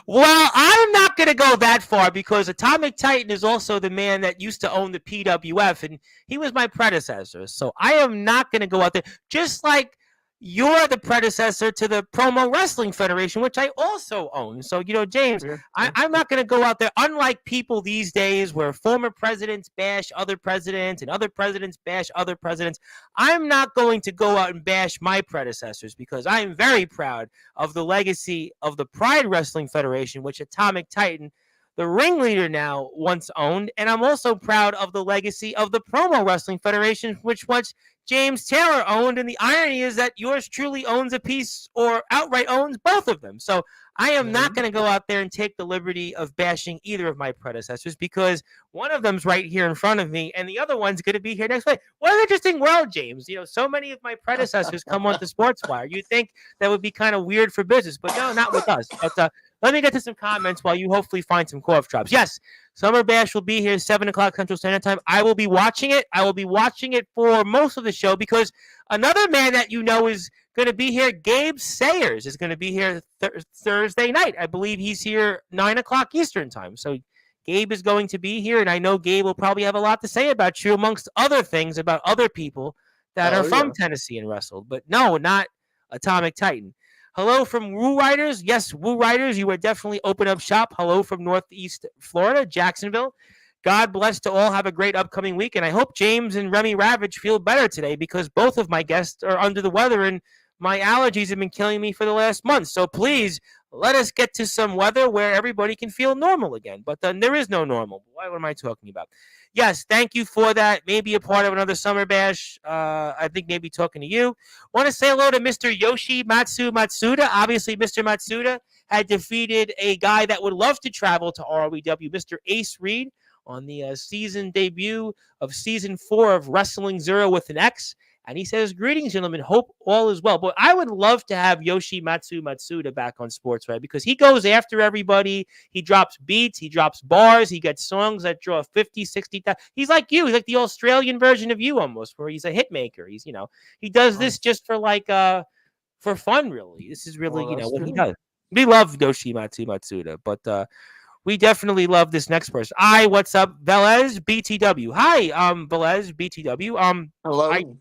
Well, I'm not going to go that far because Atomic Titan is also the man that used to own the PWF, and he was my predecessor. So I am not going to go out there. Just like you're the predecessor to the Promo Wrestling Federation, which I also own. So, James, Yeah. I'm not going to go out there. Unlike people these days where former presidents bash other presidents and other presidents bash other presidents, I'm not going to go out and bash my predecessors because I am very proud of the legacy of the Pride Wrestling Federation, which Atomic Titan, the ringleader, now once owned. And I'm also proud of the legacy of the Promo Wrestling Federation, which once James Taylor owned. And the irony is that yours truly owns a piece or outright owns both of them. So I am not going to go out there and take the liberty of bashing either of my predecessors because one of them's right here in front of me and the other one's going to be here next week. What an interesting world, James. So many of my predecessors come on to Sportswire. You think that would be kind of weird for business, but no, not with us. But let me get to some comments while you hopefully find some cough drops. Yes, Summer Bash will be here 7 o'clock Central Standard Time. I will be watching it. I will be watching it for most of the show because another man that is going to be here, Gabe Sayers, is going to be here Thursday night. I believe he's here 9 o'clock Eastern Time. So Gabe is going to be here, and I know Gabe will probably have a lot to say about you, amongst other things, about other people that are from Tennessee and wrestled. But no, not Atomic Titan. Hello from Woo Riders. Yes, Woo Riders, you are definitely open up shop. Hello from Northeast Florida, Jacksonville. God bless to all. Have a great upcoming week. And I hope James and Remy Ravage feel better today because both of my guests are under the weather and my allergies have been killing me for the last month. So please let us get to some weather where everybody can feel normal again. But there is no normal. What am I talking about? Yes, thank you for that. Maybe a part of another Summer Bash. I think maybe talking to you. Want to say hello to Mr. Yoshi Matsuda. Obviously, Mr. Matsuda had defeated a guy that would love to travel to ROEW, Mr. Ace Reed, on the season debut of Season 4 of Wrestling Zero with an X. And he says, greetings, gentlemen. Hope all is well. But I would love to have Yoshi Matsuda back on Sportswire because he goes after everybody. He drops beats. He drops bars. He gets songs that draw 50, 60,000. He's like you. He's like the Australian version of you almost, where he's a hit maker. He's, he does this just for for fun, really. This is really, what he does. We love Yoshi Matsuda, but we definitely love this next person. Hi, what's up? Velez BTW. Hi, Velez BTW. Hello.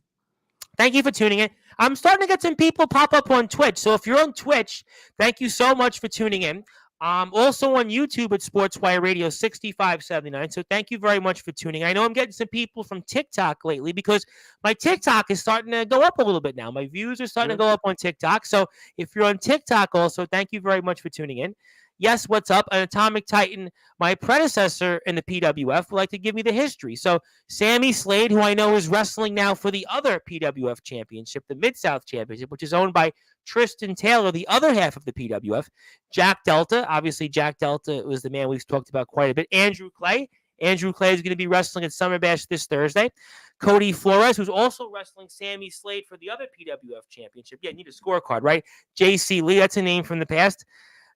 Thank you for tuning in. I'm starting to get some people pop up on Twitch. So if you're on Twitch, thank you so much for tuning in. Also on YouTube at Sportswire Radio 6579. So thank you very much for tuning in. I know I'm getting some people from TikTok lately because my TikTok is starting to go up a little bit now. My views are starting to go up on TikTok. So if you're on TikTok also, thank you very much for tuning in. Yes, what's up? An Atomic Titan, my predecessor in the PWF, would like to give me the history. So Sammy Slade, who I know is wrestling now for the other PWF championship, the Mid-South Championship, which is owned by Tristan Taylor, the other half of the PWF. Jack Delta, obviously Jack Delta was the man we've talked about quite a bit. Andrew Clay is going to be wrestling at Summer Bash this Thursday. Cody Flores, who's also wrestling Sammy Slade for the other PWF championship. Yeah, you need a scorecard, right? JC Lee, that's a name from the past.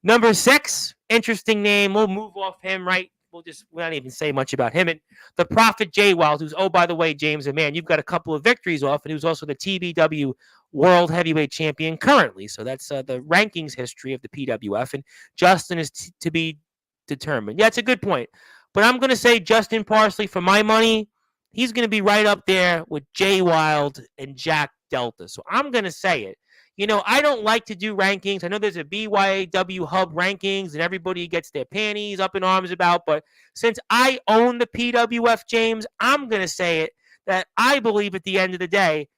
Number 6, interesting name. We'll move off him, right? We not even say much about him. And the Prophet Jay Wild, who's, oh, by the way, James, and man, you've got a couple of victories off, and who's also the TBW World Heavyweight Champion currently. So that's the rankings history of the PWF. And Justin is to be determined. Yeah, it's a good point. But I'm going to say Justin Parsley, for my money, he's going to be right up there with Jay Wild and Jack Delta. So I'm going to say it. I don't like to do rankings. I know there's a BYAW Hub rankings and everybody gets their panties up in arms about, but since I own the PWF, James, I'm going to say it that I believe at the end of the day,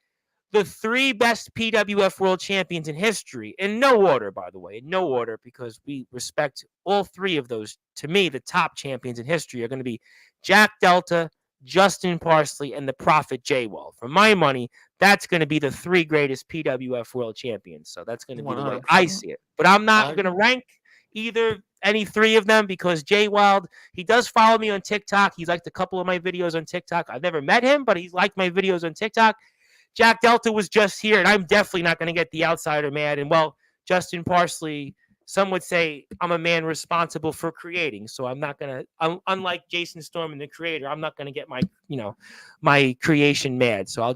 the 3 best PWF world champions in history, in no order, by the way, in no order, because we respect all 3 of those, to me, the top champions in history are going to be Jack Delta, Justin Parsley, and the Prophet J. Wall. For my money, that's going to be the 3 greatest PWF world champions. So that's going to be the way I 100%. see it. But I'm I not going to agree. rank any 3 of them because Jay Wild, he does follow me on TikTok. He's liked a couple of my videos on TikTok. I've never met him, but he's liked my videos on TikTok. Jack Delta was just here, and I'm definitely not going to get the outsider mad. And well, Justin Parsley, some would say I'm a man responsible for creating, so I'm not going to. Unlike Jason Storm and the creator, I'm not going to get my creation mad. So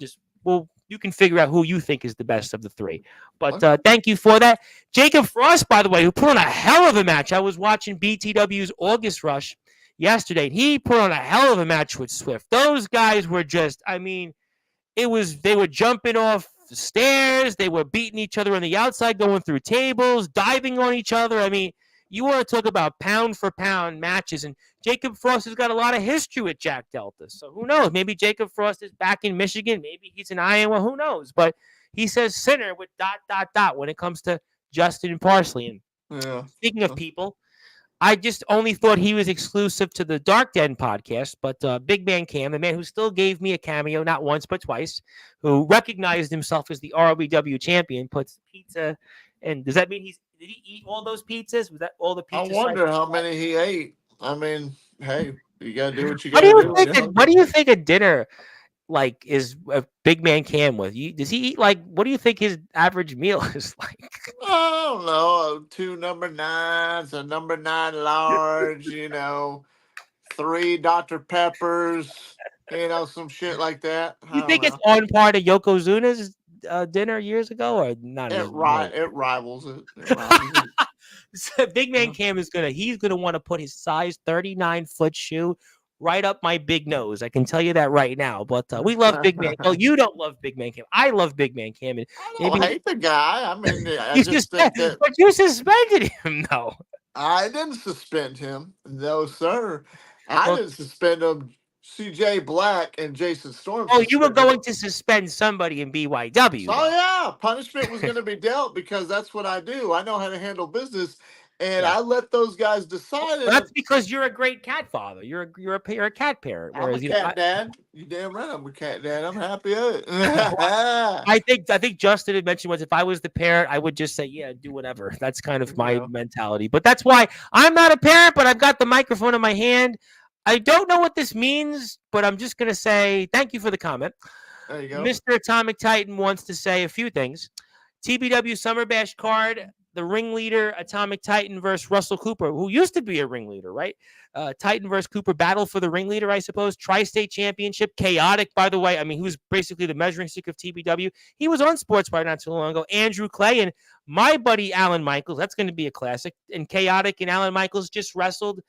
you can figure out who you think is the best of the 3. But thank you for that, Jacob Frost. By the way, who put on a hell of a match. I was watching BTW's August Rush yesterday, and he put on a hell of a match with Swift. Those guys were just, I mean. They were jumping off the stairs. They were beating each other on the outside, going through tables, diving on each other. I mean, you want to talk about pound for pound matches. And Jacob Frost has got a lot of history with Jack Delta. So who knows? Maybe Jacob Frost is back in Michigan. Maybe he's in Iowa. Who knows? But he says sinner with ... when it comes to Justin Parsley. And speaking of people, I just only thought he was exclusive to the Dark Den podcast, but Big Man Cam, the man who still gave me a cameo, not once but twice, who recognized himself as the ROW champion, puts pizza. And does that mean did he eat all those pizzas? Was that all the pizzas? I wonder how many he ate. I mean, hey, you gotta do what you gotta do. What do you think a dinner like is a Big Man Cam with? Does he eat what do you think his average meal is like? I don't know. 2 number 9s, a number 9 large, 3 Dr. Peppers, some shit like that. You think it's on par to Yokozuna's dinner years ago, or not? It rivals it. So Big Man Cam he's gonna want to put his size 39-foot shoe right up my big nose. I can tell you that right now. But we love Big Man. Oh, you don't love Big Man Cam. I love Big Man Cam. And I don't hate the guy. I mean, I just think that. But you suspended him, though. I didn't suspend him. No, sir. I didn't suspend him. CJ Black and Jason Storm. Oh, you were going to suspend somebody in BYW. Oh, yeah. Punishment was going to be dealt because that's what I do. I know how to handle business. And I let those guys decide. Well, that's because you're a great cat father. You're a cat parent. Whereas, I'm a cat dad. You damn right I'm a cat dad. I'm happy at it. I think Justin had mentioned once, if I was the parent, I would just say, yeah, do whatever. That's kind of my mentality. But that's why I'm not a parent, but I've got the microphone in my hand. I don't know what this means, but I'm just going to say thank you for the comment. There you go. Mr. Atomic Titan wants to say a few things. TBW Summer Bash card. The ringleader, Atomic Titan versus Russell Cooper, who used to be a ringleader, right? Titan versus Cooper battle for the ringleader, I suppose. Tri-State Championship. Chaotic, by the way. I mean, he was basically the measuring stick of TBW. He was on Sportswire not too long ago. Andrew Clay and my buddy Alan Michaels. That's going to be a classic. And Chaotic and Alan Michaels just wrestled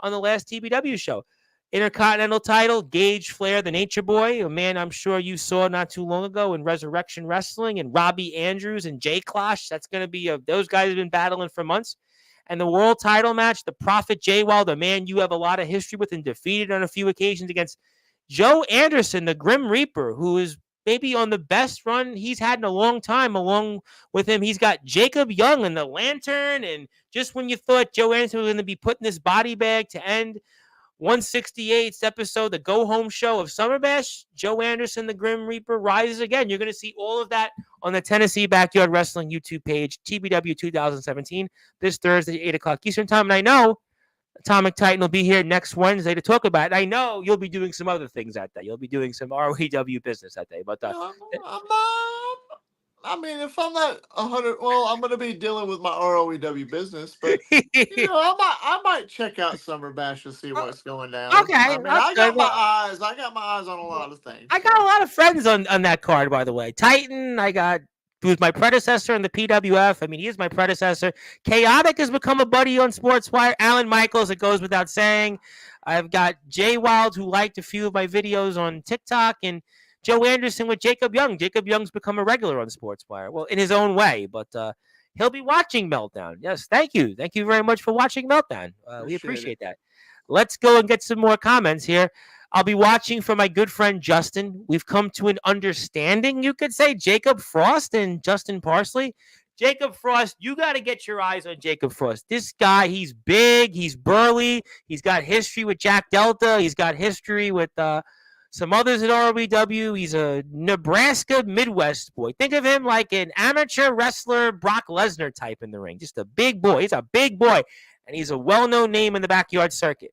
on the last TBW show. Intercontinental title, Gage Flair, the Nature Boy, a man I'm sure you saw not too long ago in Resurrection Wrestling, and Robbie Andrews and Jay Klosh. That's going to be those guys have been battling for months. And the world title match, the Prophet J. Wild, a man you have a lot of history with and defeated on a few occasions against Joe Anderson, the Grim Reaper, who is maybe on the best run he's had in a long time. Along with him, he's got Jacob Young and the Lantern. And just when you thought Joe Anderson was going to be put in this body bag to end 168th episode, the go-home show of Summer Bash, Joe Anderson, the Grim Reaper, rises again. You're going to see all of that on the Tennessee Backyard Wrestling YouTube page, TBW 2017, this Thursday, 8 o'clock Eastern Time. And I know Atomic Titan will be here next Wednesday to talk about it. I know you'll be doing some other things that day. You'll be doing some ROW business that day. But I mean, if I'm not 100, well, I'm going to be dealing with my ROEW business, but I might check out Summer Bash and see what's going down. Okay, I got my eyes on a lot of things. I got a lot of friends on that card, by the way. Titan, who was my predecessor in the PWF. I mean, he is my predecessor. Chaotic has become a buddy on Sportswire. Alan Michaels, it goes without saying. I've got Jay Wild, who liked a few of my videos on TikTok, and Joe Anderson with Jacob Young. Jacob Young's become a regular on Sportswire. Well, in his own way, but he'll be watching Meltdown. Yes, thank you. Thank you very much for watching Meltdown. We appreciate that. Let's go and get some more comments here. I'll be watching for my good friend Justin. We've come to an understanding, you could say. Jacob Frost and Justin Parsley. Jacob Frost, you got to get your eyes on Jacob Frost. This guy, he's big, he's burly, he's got history with Jack Delta, he's got history with some others at ROW. He's a Nebraska Midwest boy. Think of him like an amateur wrestler, Brock Lesnar type in the ring. Just a big boy. He's a big boy, and he's a well-known name in the backyard circuit.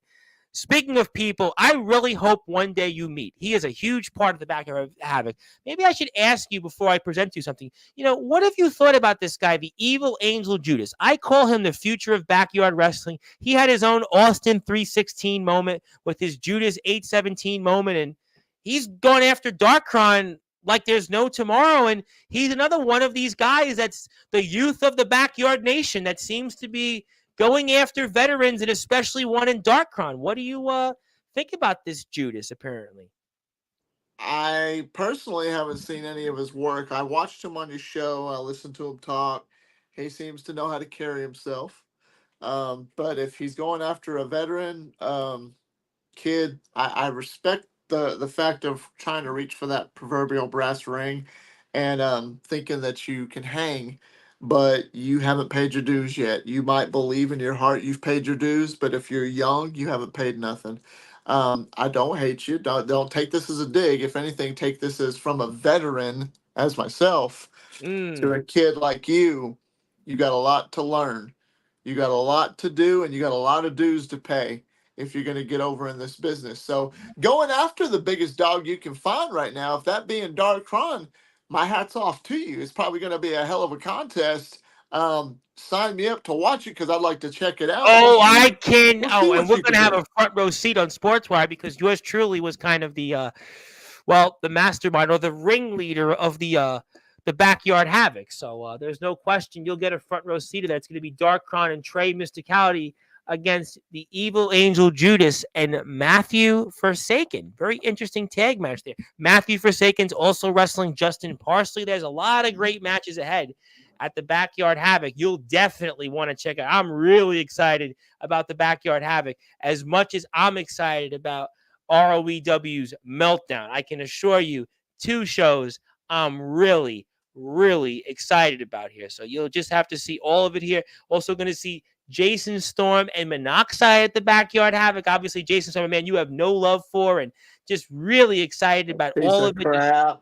Speaking of people, I really hope one day you meet. He is a huge part of the Backyard Havoc. Maybe I should ask you before I present you something. What have you thought about this guy, the Evil Angel Judas? I call him the future of backyard wrestling. He had his own Austin 316 moment with his Judas 817 moment, and he's gone after Darkron like there's no tomorrow. And he's another one of these guys that's the youth of the Backyard Nation that seems to be going after veterans, and especially one in Darkron. What do you think about this Judas, apparently? I personally haven't seen any of his work. I watched him on your show. I listened to him talk. He seems to know how to carry himself. But if he's going after a veteran kid, I respect the fact of trying to reach for that proverbial brass ring and thinking that you can hang, but you haven't paid your dues yet. You might believe in your heart you've paid your dues, but if you're young, you haven't paid nothing. I don't hate you. Don't take this as a dig. If anything, take this as from a veteran as myself to a kid like you. You got a lot to learn. You got a lot to do, and you got a lot of dues to pay if you're going to get over in this business. So going after the biggest dog you can find right now, if that being Darkron, my hat's off to you. It's probably going to be a hell of a contest. Sign me up to watch it because I'd like to check it out. Oh, I can. We'll and we're going to have a front row seat on Sportswire because yours truly was kind of the mastermind or the ringleader of the Backyard Havoc. So there's no question you'll get a front row seat of that. It's going to be Darkron and Trey Mysticality against the Evil Angel Judas and Matthew Forsaken. Very interesting tag match there. Matthew Forsaken's also wrestling Justin Parsley. There's a lot of great matches ahead at the Backyard Havoc. You'll definitely want to check out. I'm really excited about the Backyard Havoc as much as I'm excited about ROEW's Meltdown. I can assure you, 2 shows I'm really, really excited about here. So you'll just have to see all of it here. Also going to see Jason Storm and Monoxide at the Backyard Havoc. Obviously, Jason Storm, man, you have no love for, and just really excited about all of it. Crap.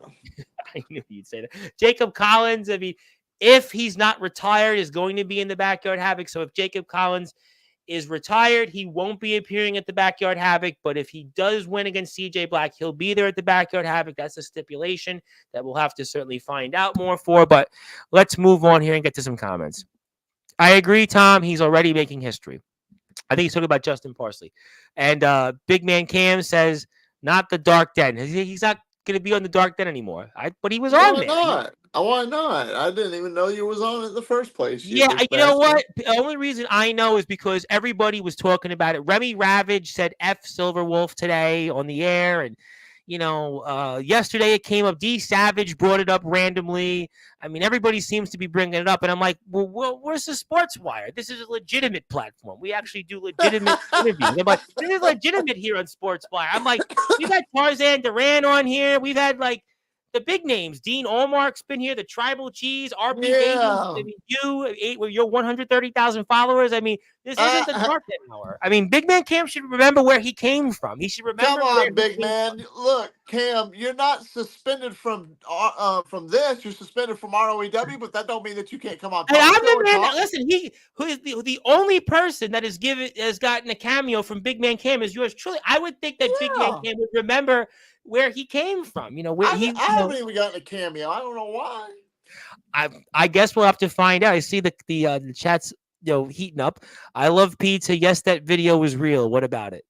I knew you'd say that. Jacob Collins, I mean, if he's not retired, is going to be in the Backyard Havoc. So if Jacob Collins is retired, he won't be appearing at the Backyard Havoc. But if he does win against CJ Black, he'll be there at the Backyard Havoc. That's a stipulation that we'll have to certainly find out more for. But let's move on here and get to some comments. I agree, Tom. He's already making history. I think he's talking about Justin Parsley. And Big Man Cam says, not the Dark Den. He's not going to be on the Dark Den anymore. But he was on there. Why not? I didn't even know you was on it in the first place. Yeah, you know what? The only reason I know is because everybody was talking about it. Remy Ravage said F Silverwolf today on the air, and yesterday it came up. D Savage brought it up randomly. I mean, everybody seems to be bringing it up, and I'm like, well, where's the Sportswire? This is a legitimate platform. We actually do legitimate interviews. I'm like, this is legitimate here on Sportswire. I'm like, we've had Tarzan Duran on here. We've had the big names. Dean Allmark's been here. The Tribal Cheese, RP Agents. I mean, you with your 130,000 followers. I mean, this isn't the Dark Hour. I mean, Big Man Cam should remember where he came from. He should remember. Come on, Big Man. Look, Cam, you're not suspended from this. You're suspended from ROEW, but that don't mean that you can't come on. Hey, I'm the man. Listen, who is the only person that has gotten a cameo from Big Man Cam is yours truly. I would think that Big Man Cam would remember where he came from. Where I haven't even gotten a cameo. I don't know why. I guess we'll have to find out. I see the chats heating up. I love pizza. Yes, that video was real. What about it?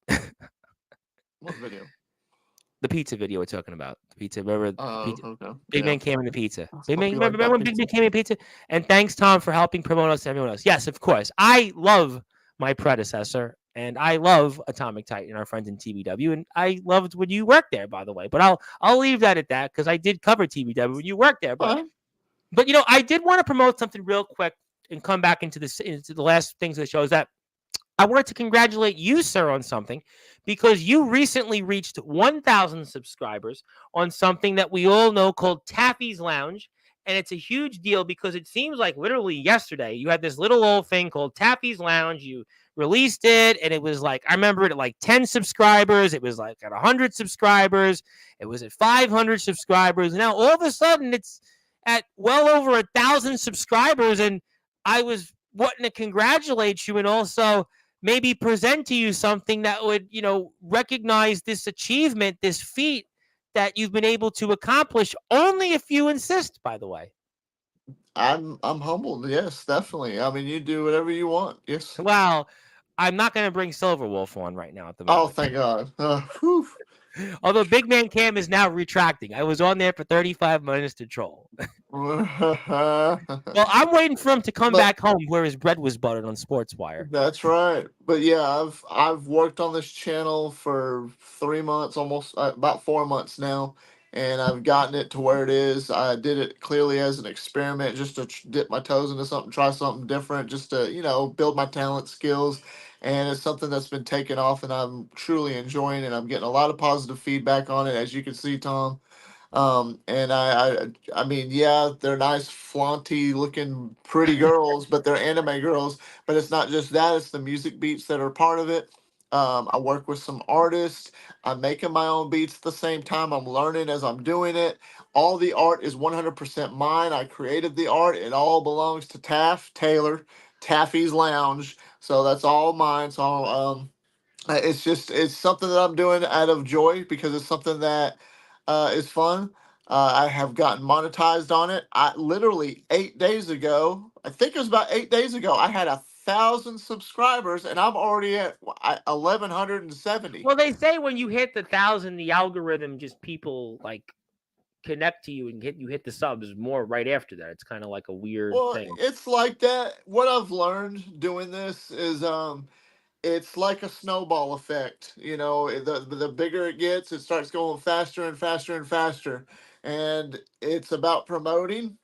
What video? The pizza video we're talking about. The pizza. Remember? Pizza. Okay. Big Man came in the pizza. Remember when Big Man came in pizza? And thanks, Tom, for helping promote us to everyone else. Yes, of course. I love my predecessor. And I love Atomic Titan, our friends in TBW, and I loved when you worked there, by the way. But I'll leave that at that because I did cover TBW when you worked there. But I did want to promote something real quick and come back into the last things of the show. Is that I wanted to congratulate you, sir, on something because you recently reached 1,000 subscribers on something that we all know called Taffy's Lounge. And it's a huge deal because it seems like literally yesterday you had this little old thing called Taffy's Lounge. You released it, and it was like I remember it at like 10 subscribers. It was like at 100 subscribers. It was at 500 subscribers. Now all of a sudden it's at well over 1,000 subscribers, and I was wanting to congratulate you and also maybe present to you something that would, recognize this achievement, this feat that you've been able to accomplish only if you insist, by the way. I'm humbled. Yes, definitely. I mean, you do whatever you want. Yes. Well, I'm not going to bring Silver Wolf on right now at the Oh, moment. thank God. Whew. Although Big Man Cam is now retracting. I was on there for 35 minutes to troll. Well, I'm waiting for him to come But back home where his bread was buttered on Sportswire. that's right. But yeah, I've worked on this channel for 3 months, almost about 4 months now, and I've gotten it to where it is. I did it clearly as an experiment, just to dip my toes into something, try something different, just to build my talent skills. And it's something that's been taken off, and I'm truly enjoying it. I'm getting a lot of positive feedback on it, as you can see, Tom. And I mean, yeah, they're nice, flaunty looking, pretty girls, but they're anime girls. But it's not just that; it's the music beats that are part of it. I work with some artists. I'm making my own beats at the same time. I'm learning as I'm doing it. All the art is 100% mine. I created the art. It all belongs to Taff Taylor, Taffy's Lounge. So that's all mine. So it's something that I'm doing out of joy because it's something that is fun. I have gotten monetized on it. I literally 8 days ago, I think it was about 8 days ago, I had 1,000 subscribers and I'm already at 1,170. Well, they say when you hit the 1,000, the algorithm just people like connect to you and hit the subs more right after that. It's kind of like a weird Well, thing. it's like that. What I've learned doing this is it's like a snowball effect. The bigger it gets, it starts going faster and faster and faster. And it's about promoting.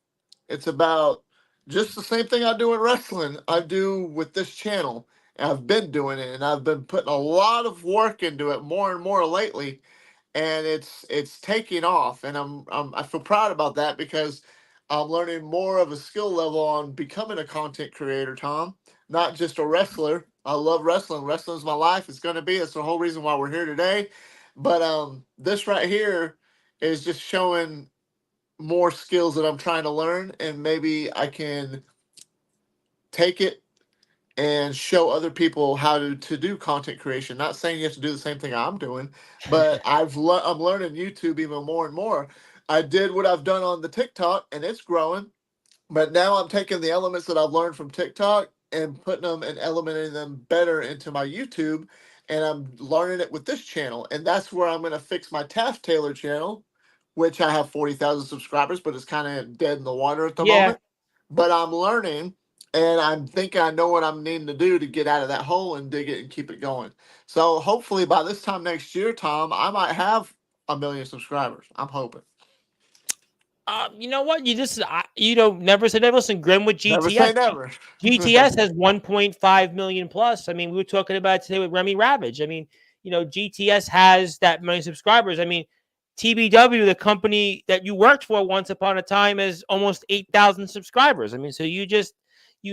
It's about just the same thing I do in wrestling, I do with this channel. I've been doing it and I've been putting a lot of work into it more and more lately, and it's taking off, and I feel proud about that because I'm learning more of a skill level on becoming a content creator, Tom, not just a wrestler. I love wrestling. Wrestling's my life. It's going to be. It's the whole reason why we're here today. But this right here is just showing more skills that I'm trying to learn, and maybe I can take it and show other people how to do content creation. Not saying you have to do the same thing I'm doing, but I'm learning YouTube even more and more. I did what I've done on the TikTok, and it's growing. But now I'm taking the elements that I've learned from TikTok and putting them and elementing them better into my YouTube, and I'm learning it with this channel. And that's where I'm going to fix my Taft Taylor channel, which I have 40,000 subscribers, but it's kind of dead in the water at the Yeah. moment. But I'm learning, and I'm thinking I know what I'm needing to do to get out of that hole and dig it and keep it going. So hopefully by this time next year, Tom, I might have 1 million subscribers. I'm hoping. You know what? Never say never. Listen, Grim with Never GTS. say never. GTS has 1.5 million plus. I mean, we were talking about it today with Remy Ravage. I mean, GTS has that many subscribers. I mean, TBW, the company that you worked for once upon a time, has almost 8,000 subscribers. I mean, so you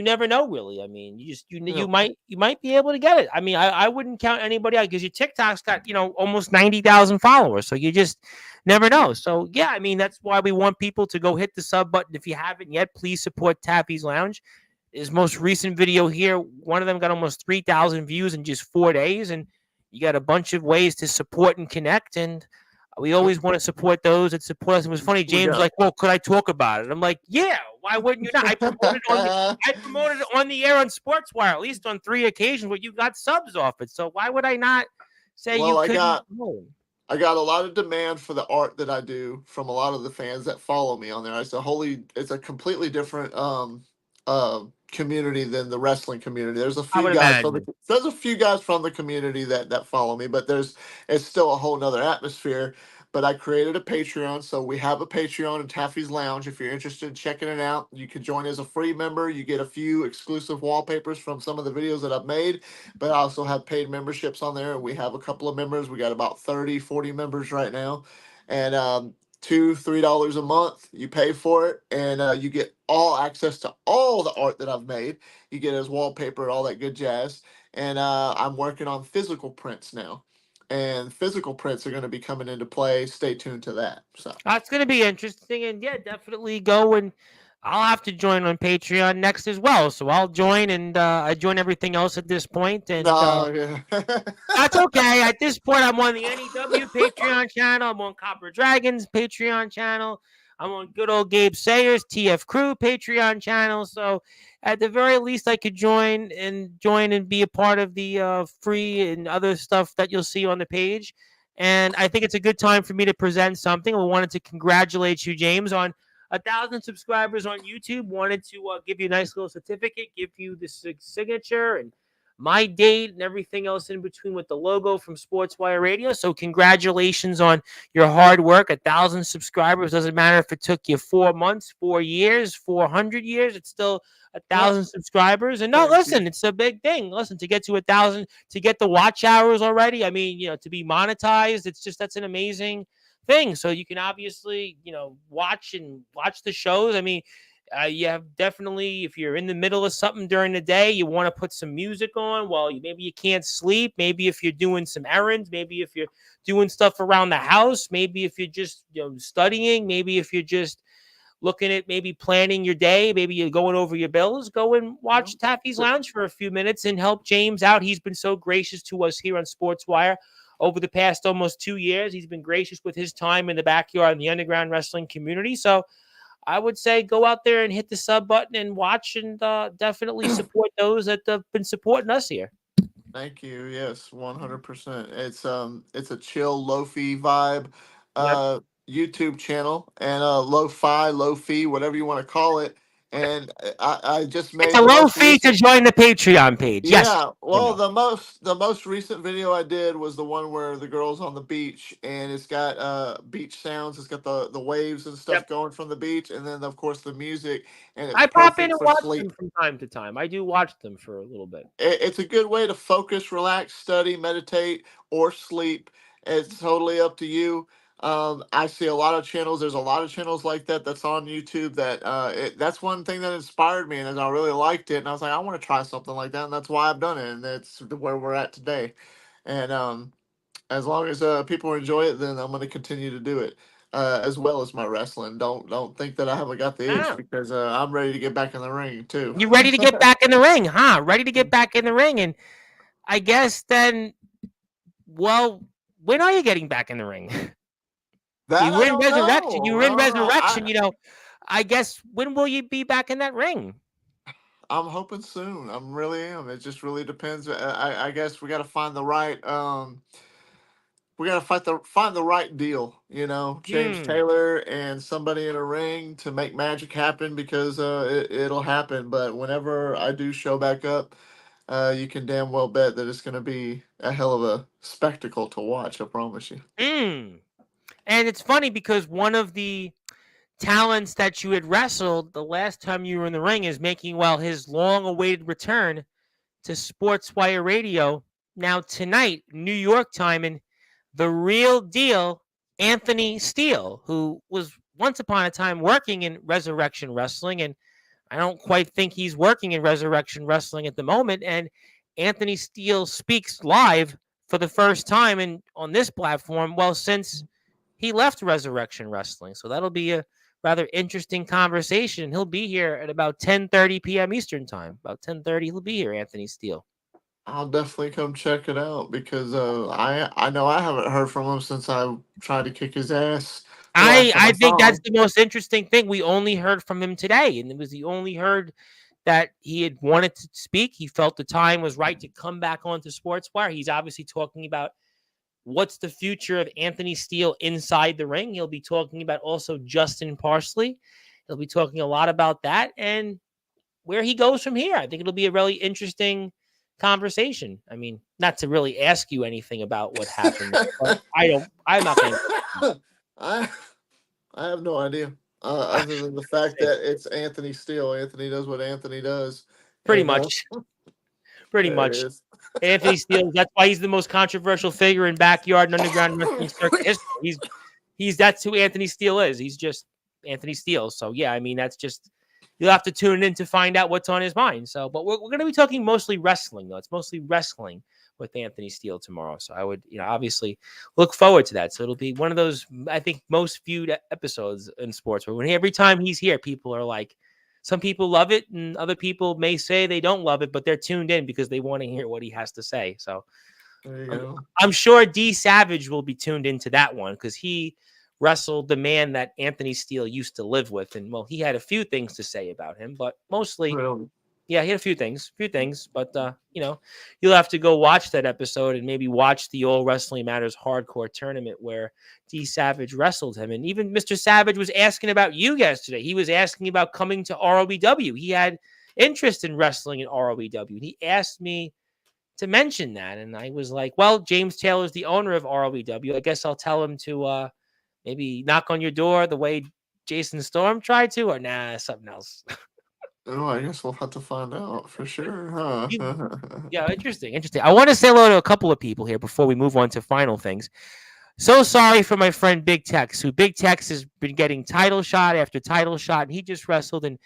never know really. I mean, you Yep. might be able to get it. I mean, I wouldn't count anybody out because your TikTok's got almost 90,000 followers. So you just never know. So yeah, I mean, that's why we want people to go hit the sub button. If you haven't yet, please support Taffy's Lounge. His most recent video here, one of them got almost 3,000 views in just 4 days, and you got a bunch of ways to support and connect. And we Yep. always want to support those that support us. It was funny. We James was got. like, "Well, could I talk about it?" I'm like, "Yeah, why wouldn't you not?" I promoted it on the air on Sportswire at least on 3 occasions where you got subs off it. So why would I not say you Well, couldn't? No. I got a lot of demand for the art that I do from a lot of the fans that follow me on there. It's a completely different community than the wrestling community. I would imagine. There's a few guys from the community that follow me, but it's still a whole nother atmosphere. But I created a Patreon, so we have a Patreon in Taffy's Lounge. If you're interested in checking it out, you can join as a free member. You get a few exclusive wallpapers from some of the videos that I've made, but I also have paid memberships on there. We have a couple of members. We got about 30, 40 members right now. And $2, $3 a month, you pay for it, and you get all access to all the art that I've made. You get as wallpaper, all that good jazz. and I'm working on physical prints now, and physical prints are going to be coming into play. Stay tuned to that. So. It's going to be interesting, and yeah, definitely go, and I'll have to join on Patreon next as well. So I'll join, and I join everything else at this point, and Oh yeah. that's okay. At this point, I'm on the NEW Patreon channel. I'm on Copper Dragons Patreon channel. I'm on good old Gabe Sayers TF Crew Patreon channel. So at the very least, I could join and be a part of the free and other stuff that you'll see on the page. And I think it's a good time for me to present something. We wanted to congratulate you, James, on 1,000 subscribers on YouTube. Wanted to give you a nice little certificate, give you the signature and my date and everything else in between with the logo from Sportswire Radio. So congratulations on your hard work. 1,000 subscribers. Doesn't matter if it took you 4 months, 4 years, 400 years. It's still a Well, 1,000 subscribers. And no, thank you. listen, it's a big thing. Listen, to get to 1,000, to get the watch hours already. I mean, to be monetized, that's an amazing thing. So you can obviously, watch the shows. I mean, you have definitely, if you're in the middle of something during the day, you want to put some music on while maybe you can't sleep. Maybe if you're doing some errands, maybe if you're doing stuff around the house, maybe if you're just studying, maybe if you're just looking at maybe planning your day, maybe you're going over your bills, go and watch Taffy's Lounge for a few minutes and help James out. He's been so gracious to us here on Sportswire over the past almost 2 years. He's been gracious with his time in the backyard in the underground wrestling community. So I would say go out there and hit the sub button and watch, and definitely support those that have been supporting us here. Thank you. Yes, 100%. It's a chill lo-fi vibe Yep. YouTube channel, and lo-fi, lo-fi, whatever you want to call it. And I just It's made a the low most fee to recent. join the Patreon page. Yes. Yeah, well, the most recent video I did was the one where the girl's on the beach, and it's got beach sounds. It's got the waves and Yep. stuff going from the beach, and then of course the music, and it's I pop in perfect and for watch sleep. them from time to time. I do watch them for a little bit. It's a good way to focus, relax, study, meditate, or sleep. It's totally up to you. I see a lot of channels. There's a lot of channels like that that's on YouTube. That's one thing that inspired me, and I really liked it. And I was like, I want to try something like that, and that's why I've done it. And that's where we're at today. And as long as people enjoy it, then I'm going to continue to do it. As well as my wrestling. Don't think that I haven't got the itch, Ah, because I'm ready to get back in the ring too. you ready to get back in the ring, huh? Ready to get back in the ring. And I guess then, well, when are you getting back in the ring? That You were I in don't Resurrection. You know. were in I don't know. Resurrection. I guess when will you be back in that ring? I'm hoping soon. I'm really am. It just really depends. I guess we got to find the right. We got to find the right deal. James Hmm. Taylor and somebody in a ring to make magic happen, because it'll happen. But whenever I do show back up, you can damn well bet that it's going to be a hell of a spectacle to watch. I promise you. Hmm. And it's funny because one of the talents that you had wrestled the last time you were in the ring is making, well, his long-awaited return to Sportswire Radio. Now tonight, New York time, and the real deal, Anthony Steele, who was once upon a time working in Resurrection Wrestling, and I don't quite think he's working in Resurrection Wrestling at the moment. And Anthony Steele speaks live for the first time on this platform, well, since he left Resurrection Wrestling. So that'll be a rather interesting conversation. He'll be here at about 10:30 p.m. Eastern time. About 10:30, he'll be here, Anthony Steele. I'll definitely come check it out, because I know I haven't heard from him since I tried to kick his ass the last time I I think saw that's him. the most interesting thing. We only heard from him today, and it was the only heard that he had wanted to speak. He felt the time was right to come back onto Sportswire. He's obviously talking about what's the future of Anthony Steele inside the ring. He'll be talking about also Justin Parsley. He'll be talking a lot about that and where he goes from here. I think it'll be a really interesting conversation. I mean, not to really ask you anything about what happened, but I'm not going to. I I have no idea. Other than the fact that it's Anthony Steele. Anthony does what Anthony does, Pretty and much. Pretty there it much. is. Anthony Steele, that's why he's the most controversial figure in backyard and underground wrestling circuit history. That's who Anthony Steele is. He's just Anthony Steele. So yeah, I mean, that's just you'll have to tune in to find out what's on his mind. So, but we're going to be talking mostly wrestling, though. It's mostly wrestling with Anthony Steele tomorrow. So I would, obviously look forward to that. So it'll be one of those, I think, most viewed episodes in sports where every time he's here, people are like, some people love it and other people may say they don't love it, but they're tuned in because they want to hear what he has to say. So There you go. I'm sure D Savage will be tuned into that one because he wrestled the man that Anthony Steele used to live with. And well, he had a few things to say about him, but mostly, Really. yeah, he had a few things, but you'll have to go watch that episode and maybe watch the All Wrestling Matters Hardcore tournament where D Savage wrestled him. And even Mr. Savage was asking about you yesterday. He was asking about coming to ROBW. He had interest in wrestling in ROBW. He asked me to mention that, and I was like, well, James Taylor's the owner of ROBW. I guess I'll tell him to maybe knock on your door the way Jason Storm tried to, or nah, something else. Oh, I guess we'll have to find out for sure, huh? Yeah, interesting. I want to say hello to a couple of people here before we move on to final things. So sorry for my friend Big Tex, who Big Tex has been getting title shot after title shot, and he just wrestled in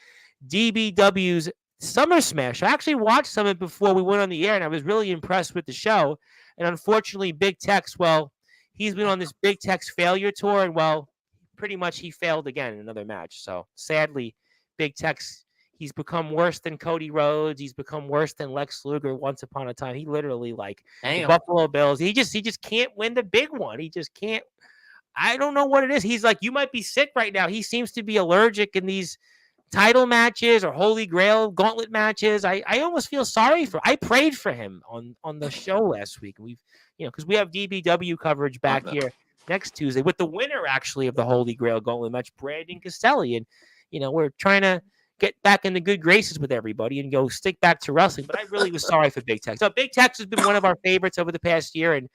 DBW's Summer Smash. I actually watched some of it before we went on the air, and I was really impressed with the show. And unfortunately, Big Tex, well, he's been on this Big Tex failure tour, and well, pretty much he failed again in another match. So sadly, Big Tex, he's become worse than Cody Rhodes. He's become worse than Lex Luger once upon a time. He literally, like, the Buffalo Bills, he just can't win the big one. He just can't. I don't know what it is. He's like, you might be sick right now. He seems to be allergic in these title matches or Holy Grail gauntlet matches. I almost feel sorry for. I prayed for him on the show last week. We've because we have DBW coverage back here next Tuesday with the winner actually of the Holy Grail gauntlet match, Brandon Castelli, and we're trying to get back in the good graces with everybody and go stick back to wrestling. But I really was sorry for Big Tex. So Big Tex has been one of our favorites over the past year, and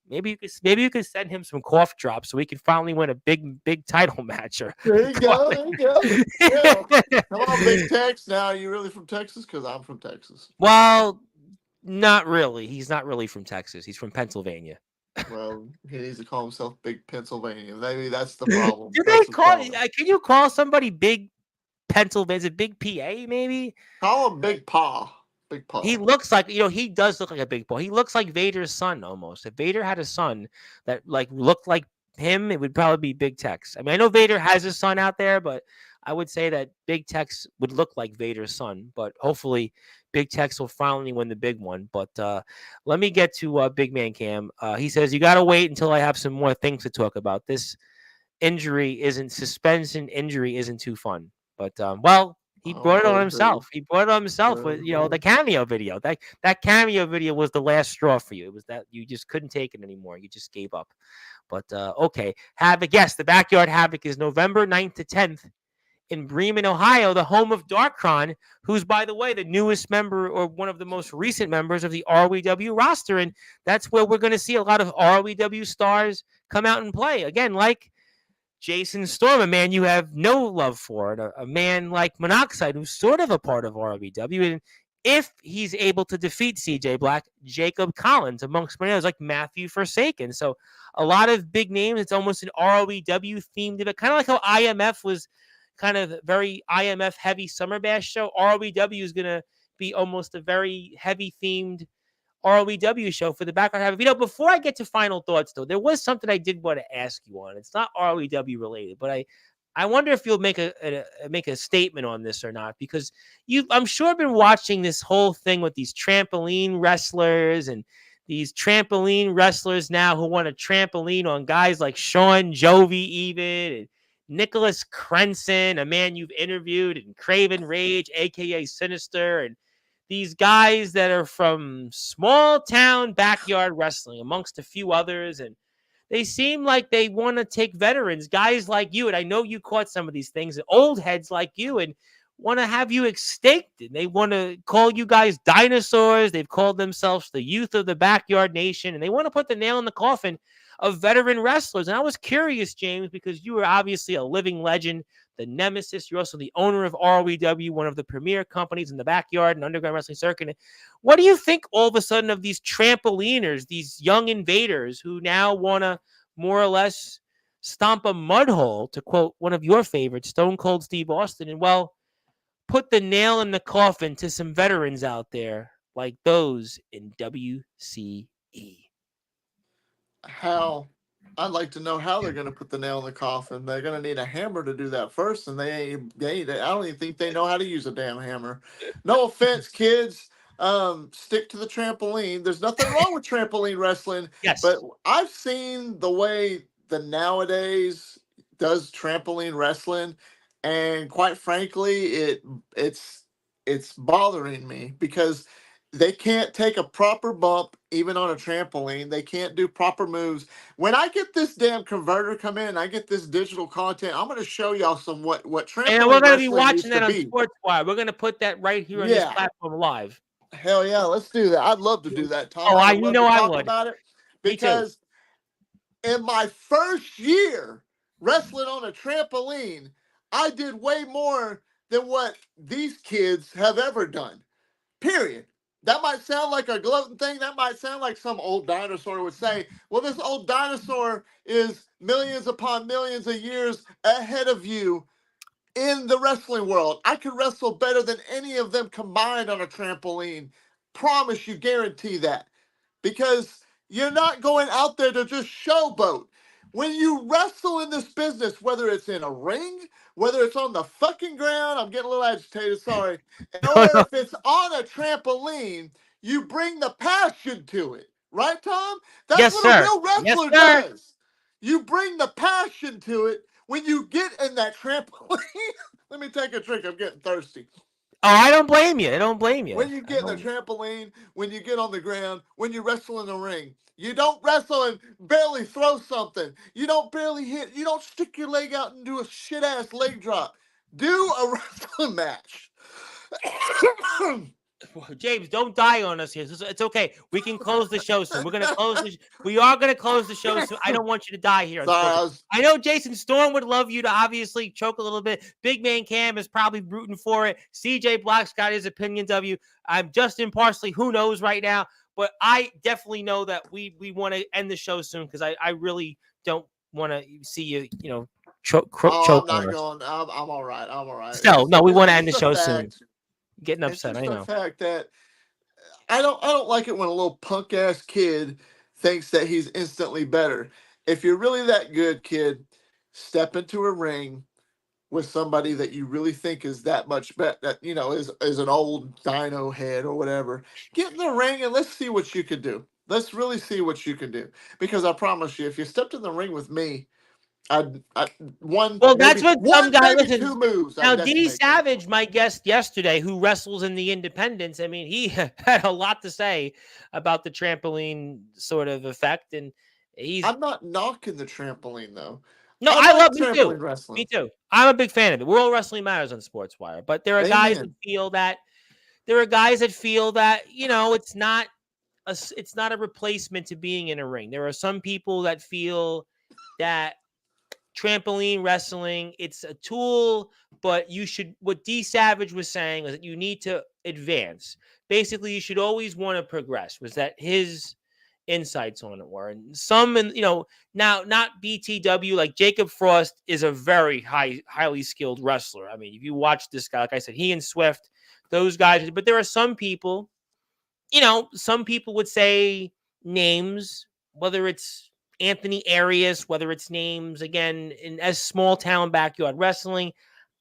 maybe you could send him some cough drops so we can finally win a big title match. Or There you go. There you go. Yeah. Come on, Big Tex. Now, are you really from Texas? Because I'm from Texas. Well, not really. He's not really from Texas. He's from Pennsylvania. Well, he needs to call himself Big Pennsylvania. Maybe that's the problem. Do they call? Can you call somebody Big Pennsylvania? Is it Big PA? Maybe call him Big Paw. Big Paw. He looks like he does look like a big paw. He looks like Vader's son almost. If Vader had a son that looked like him, it would probably be Big Tex. I mean, I know Vader has a son out there, but I would say that Big Tex would look like Vader's son. But hopefully, Big Tex will finally win the big one. But let me get to Big Man Cam. He says, you got to wait until I have some more things to talk about. This suspension injury isn't too fun. But, he brought it on himself. He brought it on himself with, the cameo video. That cameo video was the last straw for you. It was that you just couldn't take it anymore. You just gave up. But, okay. Havoc, yes, the Backyard Havoc is November 9th to 10th in Bremen, Ohio, the home of Darkron, who's, by the way, the newest member or one of the most recent members of the ROEW roster. And that's where we're going to see a lot of ROEW stars come out and play. Again, like Jason Storm, a man you have no love for, and a man like Monoxide, who's sort of a part of ROEW. And if he's able to defeat CJ Black, Jacob Collins, amongst many others, like Matthew Forsaken. So a lot of big names. It's almost an ROEW themed event, kind of like how IMF was kind of very IMF heavy Summer Bash show. ROEW is going to be almost a very heavy themed ROEW show for the Backyard Havoc. Before I get to final thoughts, though, there was something I did want to ask you on. It's not ROEW related, but I wonder if you'll make a statement on this or not, because I'm sure been watching this whole thing with these trampoline wrestlers and these trampoline wrestlers now who want to trampoline on guys like Sean Jovi even and Nicholas Crenson, a man you've interviewed, and Craven Rage, a.k.a. Sinister, and these guys that are from small town backyard wrestling, amongst a few others. And they seem like they want to take veterans, guys like you. And I know you caught some of these things, old heads like you, and want to have you extincted. They want to call you guys dinosaurs. They've called themselves the youth of the backyard nation. And they want to put the nail in the coffin of veteran wrestlers. And I was curious, James, because you are obviously a living legend, the nemesis. You're also the owner of ROEW, one of the premier companies in the backyard and underground wrestling circuit. What do you think all of a sudden of these trampoliners, these young invaders who now want to more or less stomp a mud hole, to quote one of your favorites, Stone Cold Steve Austin? And well, put the nail in the coffin to some veterans out there like those in WCE. How? I'd like to know how they're going to put the nail in the coffin. They're going to need a hammer to do that first, and I don't even think they know how to use a damn hammer. No offense, kids. Stick to the trampoline. There's nothing wrong with trampoline wrestling, Yes. but I've seen the way the nowadays does trampoline wrestling, and quite frankly, it's it's bothering me because they can't take a proper bump even on a trampoline. They can't do proper moves. When I get this damn converter come in, I get this digital content. I'm going to show y'all some what And we're trampoline going to be wrestling needs watching to that on be. Sportswire. We're going to put that right here on this Yeah, platform live. hell yeah, let's do that. I'd love to do that, Tom. Oh, I I would you love know to I talk would. about it Me too. because in my first year wrestling on a trampoline, I did way more than what these kids have ever done. Period. That might sound like a gloating thing. That might sound like some old dinosaur would say, well, this old dinosaur is millions upon millions of years ahead of you in the wrestling world. I could wrestle better than any of them combined on a trampoline. Promise you, guarantee that. Because you're not going out there to just showboat. When you wrestle in this business, whether it's in a ring, whether it's on the fucking ground, I'm getting a little agitated, sorry, or if it's on a trampoline, you bring the passion to it. Right, Tom? That's Yes, what a sir. real Yes, wrestler sir. does. You bring the passion to it when you get in that trampoline. Let me take a drink. I'm getting thirsty. Oh, I don't blame you. I don't blame you. When you get in the trampoline, when you get on the ground, when you wrestle in the ring, you don't wrestle and barely throw something. You don't barely hit. You don't stick your leg out and do a shit ass leg drop. Do a wrestling match. James, don't die on us here. It's okay. We can close the show soon. We're gonna close the. We are gonna close the show soon. I don't want you to die here. Sorry, I know Jason Storm would love you to obviously choke a little bit. Big Man Cam is probably rooting for it. CJ Block's got his opinions of you. I'm Justin Parsley. Who knows right now? But I definitely know that we want to end the show soon because I really don't want to see you choke I'm on not us. going. I'm all right. I'm all right. So no, we It's want to end the just a show soon. fact. Getting It's upset. just I a know. fact that I don't like it when a little punk ass kid thinks that he's instantly better. If you're really that good, kid, step into a ring with somebody that you really think is that much better, that is an old dino head or whatever. Get in the ring and let's see what you can do. Let's really see what you can do. Because I promise you, if you stepped in the ring with me, I one Well, that's maybe what some one guy maybe listen. two moves Now, I'd D decimate you. Savage, my guest yesterday, who wrestles in the independents, I mean, he had a lot to say about the trampoline sort of effect, and he's I'm not knocking the trampoline though. no, I I like love me too, trampoline me wrestling. too. I'm a big fan of it. World Wrestling Matters on Sportswire, but there are guys that Amen. feel that it's not a replacement to being in a ring. There are some people that feel that trampoline wrestling, it's a tool, but what D Savage was saying was that you need to advance. Basically, you should always want to progress. Was that his insights on it were? And some, and now not BTW, like Jacob Frost is a very highly skilled wrestler. I mean, if you watch this guy, like I said, he and Swift, those guys, but there are some people, some people would say names, whether it's Anthony Arias, whether it's names again in as small town backyard wrestling.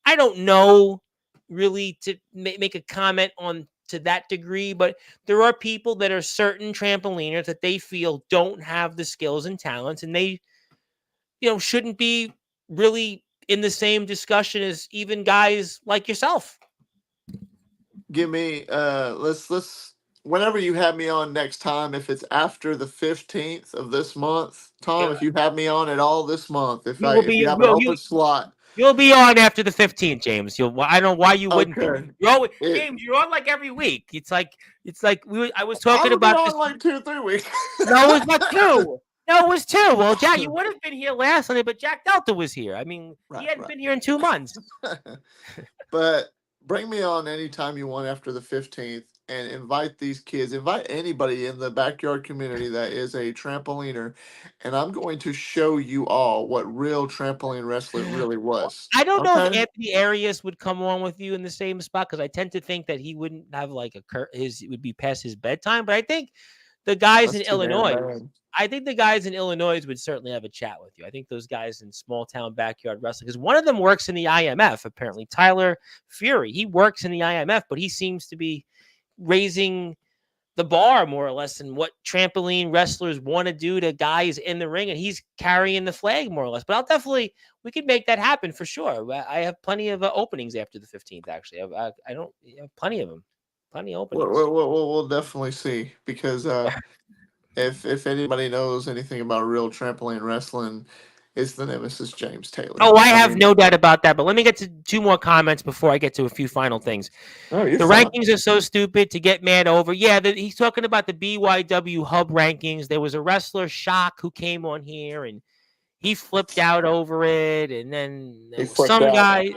I don't know really to make a comment on to that degree, but there are people that are certain trampoliners that they feel don't have the skills and talents, and they, shouldn't be really in the same discussion as even guys like yourself. Give me let's whenever you have me on next time, if it's after the 15th of this month, Tom, if you have me on at all this month, You will if you be have an open slot. You'll be on after the 15th, James. I don't know why you wouldn't be. Okay. You're always, It, James, you're on like every week. It's like I was talking I would be about this. on like 2 or 3 weeks. No, it was not two. No, it was two. Well, Jack, you would have been here last Sunday, but Jack Delta was here. I mean, he Right, hadn't right. been here in 2 months. But bring me on anytime you want after the 15th. and invite these kids, invite anybody in the backyard community that is a trampoliner, and I'm going to show you all what real trampoline wrestling really was. I don't know if Okay? Anthony Arias would come on with you in the same spot because I tend to think that he wouldn't have like his it would be past his bedtime. But I think the guys That's in too damn Illinois, bad. I think the guys in Illinois would certainly have a chat with you. I think those guys in small town backyard wrestling, because one of them works in the IMF apparently, Tyler Fury. He works in the IMF, but he seems to be raising the bar more or less and what trampoline wrestlers want to do to guys in the ring, and he's carrying the flag more or less. But we could make that happen for sure. I have plenty of openings after the 15th. Actually, I don't I have plenty of them, plenty of We'll, openings. we'll, we'll, we'll definitely see because if anybody knows anything about real trampoline wrestling, it's the nemesis James Taylor. Oh, I I have mean, no doubt about that. But let me get to two more comments before I get to a few final things. oh, you're The fine. rankings are so stupid to get mad over. Yeah, he's talking about the BYW Hub rankings. There was a wrestler, Shock, who came on here and he flipped out over it, and then there He was flipped some out. guy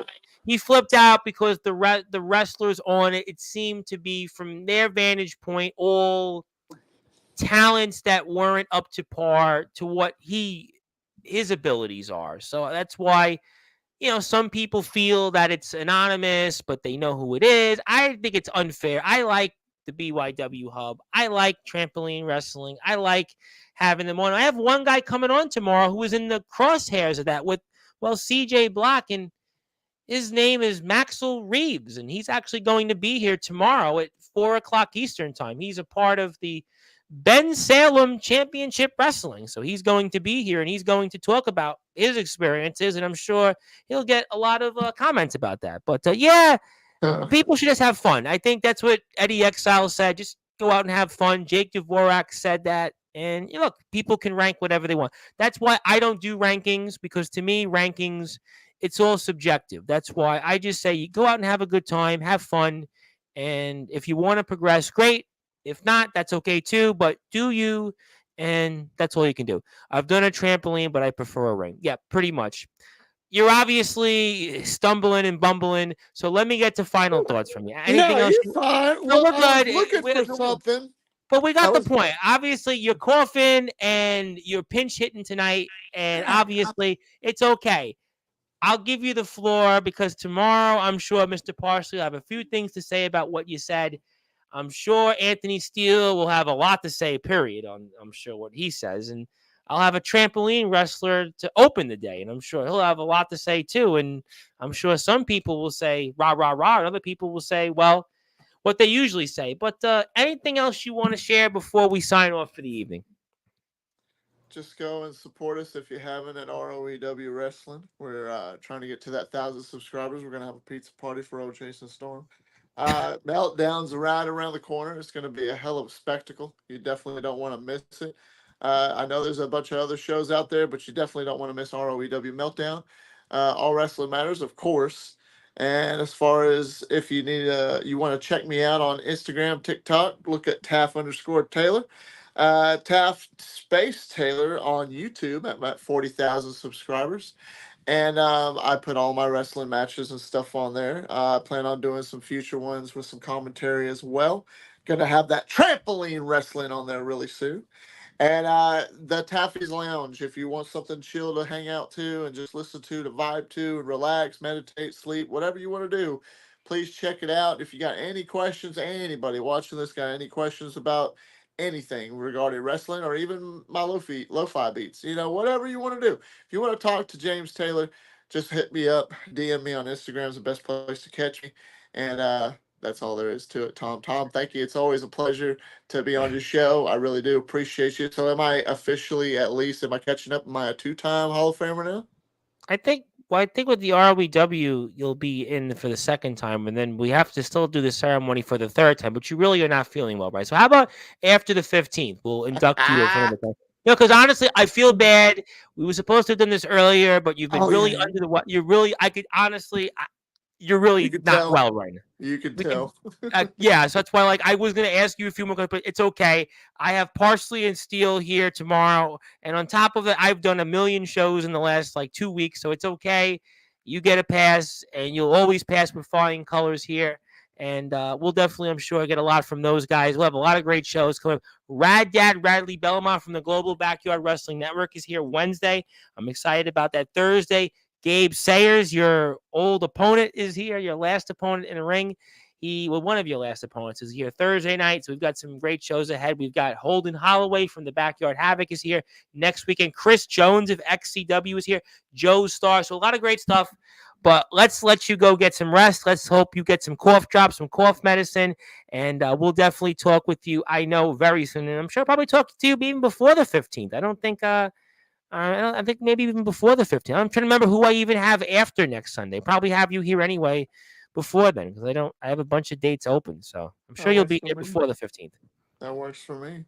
he flipped out because the wrestlers on it seemed to be from their vantage point all talents that weren't up to par to what his abilities are. So that's why some people feel that it's anonymous, but they know who it is. I think it's unfair. I like the BYW Hub. I like trampoline wrestling. I like having them on. I have one guy coming on tomorrow who is in the crosshairs of that with, CJ Block, and his name is Maxwell Reeves, and he's actually going to be here tomorrow at 4 o'clock Eastern time. He's a part of the Ben Salem Championship Wrestling. So he's going to be here and he's going to talk about his experiences. And I'm sure he'll get a lot of comments about that. But yeah, people should just have fun. I think that's what Eddie Exile said. Just go out and have fun. Jake Dvorak said that. And look, people can rank whatever they want. That's why I don't do rankings, because to me, rankings, it's all subjective. That's why I just say you go out and have a good time, have fun. And if you want to progress, great. If not, that's okay too. But do you? And that's all you can do. I've done a trampoline, but I prefer a ring. Yeah, pretty much. You're obviously stumbling and bumbling. So let me get to final thoughts from you. No, Anything else? you're fine. No, Well, we're I was good. looking for something. But we I got the was. point. Obviously, you're coughing and you're pinch hitting tonight. And obviously, it's okay. I'll give you the floor because tomorrow, I'm sure Mr. Parsley will have a few things to say about what you said. I'm sure Anthony Steele will have a lot to say, period, on I'm sure what he says. And I'll have a trampoline wrestler to open the day, and I'm sure he'll have a lot to say too. And I'm sure some people will say rah, rah, rah, and other people will say, well, what they usually say. But anything else you want to share before we sign off for the evening? Just go and support us if you haven't at ROEW Wrestling. We're trying to get to that 1,000 subscribers. We're gonna have a pizza party for old Jason Storm. Meltdown's right around the corner. It's gonna be a hell of a spectacle. You definitely don't want to miss it. I know there's a bunch of other shows out there, but you definitely don't want to miss ROEW Meltdown. All Wrestling Matters, of course. And as far as if you need, you want to check me out on Instagram, TikTok, look at Taff_Taylor. Taft Space Taylor on YouTube at about 40,000 subscribers. And I put all my wrestling matches and stuff on there. I plan on doing some future ones with some commentary as well. Gonna have that trampoline wrestling on there really soon. And the Taffy's Lounge, if you want something chill to hang out to and just listen to vibe to, and relax, meditate, sleep, whatever you want to do, please check it out. If you got any questions, anybody watching this got any questions about anything regarding wrestling or even my lo-fi beats, whatever you want to do. If you want to talk to James Taylor, just hit me up, DM me on Instagram is the best place to catch me. And that's all there is to it, Tom. Tom, thank you. It's always a pleasure to be on your show. I really do appreciate you. So am I officially, at least, am I catching up? Am I a two-time Hall of Famer now? I think with the ROEW, you'll be in for the second time, and then we have to still do the ceremony for the third time. But you really are not feeling well, right? So how about after the 15th, we'll induct you as one of the. Because honestly, I feel bad. We were supposed to have done this earlier, but you've been Oh, really yeah. under the what? You're really. I could honestly. You're You really could not tell. well right now. You could We can, tell. yeah. So that's why, I was gonna ask you a few more questions, but it's okay. I have Parsley and Steele here tomorrow, and on top of it, I've done a million shows in the last 2 weeks, so it's okay. You get a pass, and you'll always pass with flying colors here. And we'll definitely, I'm sure, get a lot from those guys. We'll have a lot of great shows coming up. Rad Dad Radley Belmont from the Global Backyard Wrestling Network is here Wednesday. I'm excited about that. Thursday, Gabe Sayers, your old opponent, is here. Your last opponent in the ring. One of your last opponents is here Thursday night. So we've got some great shows ahead. We've got Holden Holloway from the Backyard Havoc is here next weekend. Chris Jones of XCW is here. Joe Starr. So a lot of great stuff. But let's let you go get some rest. Let's hope you get some cough drops, some cough medicine, and we'll definitely talk with you. I know very soon, and I'm sure I'll probably talk to you even before the 15th. I don't think. I think maybe even before the 15th. I'm trying to remember who I even have after next Sunday. Probably have you here anyway before then because I have a bunch of dates open. So I'm sure you'll be here before the 15th. That works for me.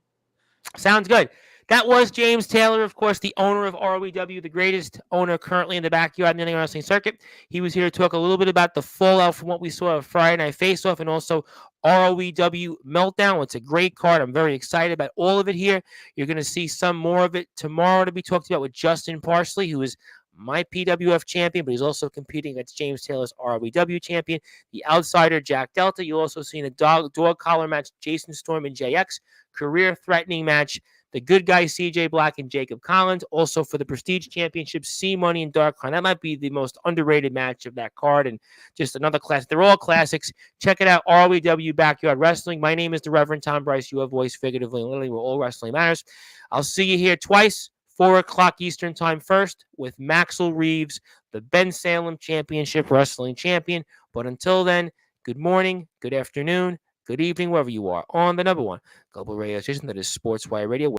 Sounds good. That was James Taylor, of course, the owner of ROEW, the greatest owner currently in the backyard in the wrestling circuit. He was here to talk a little bit about the fallout from what we saw at Friday Night Face-Off and also ROEW Meltdown. It's a great card. I'm very excited about all of it here. You're going to see some more of it tomorrow to be talked about with Justin Parsley, who is my PWF champion, but he's also competing against James Taylor's ROEW champion. The outsider, Jack Delta. You'll also see in a dog collar match, Jason Storm and JX. Career-threatening match, the good guy CJ Black and Jacob Collins. Also for the Prestige Championship, C Money and Dark Crown. That might be the most underrated match of that card and just another classic. They're all classics. Check it out, ROEW Backyard Wrestling. My name is the Reverend Tom Bryce. You have voice figuratively and literally where all wrestling matters. I'll see you here twice, 4 o'clock Eastern time first with Maxwell Reeves, the Ben Salem Championship Wrestling Champion. But until then, good morning, good afternoon, good evening, wherever you are on the number one global radio station that is Sportswire Radio.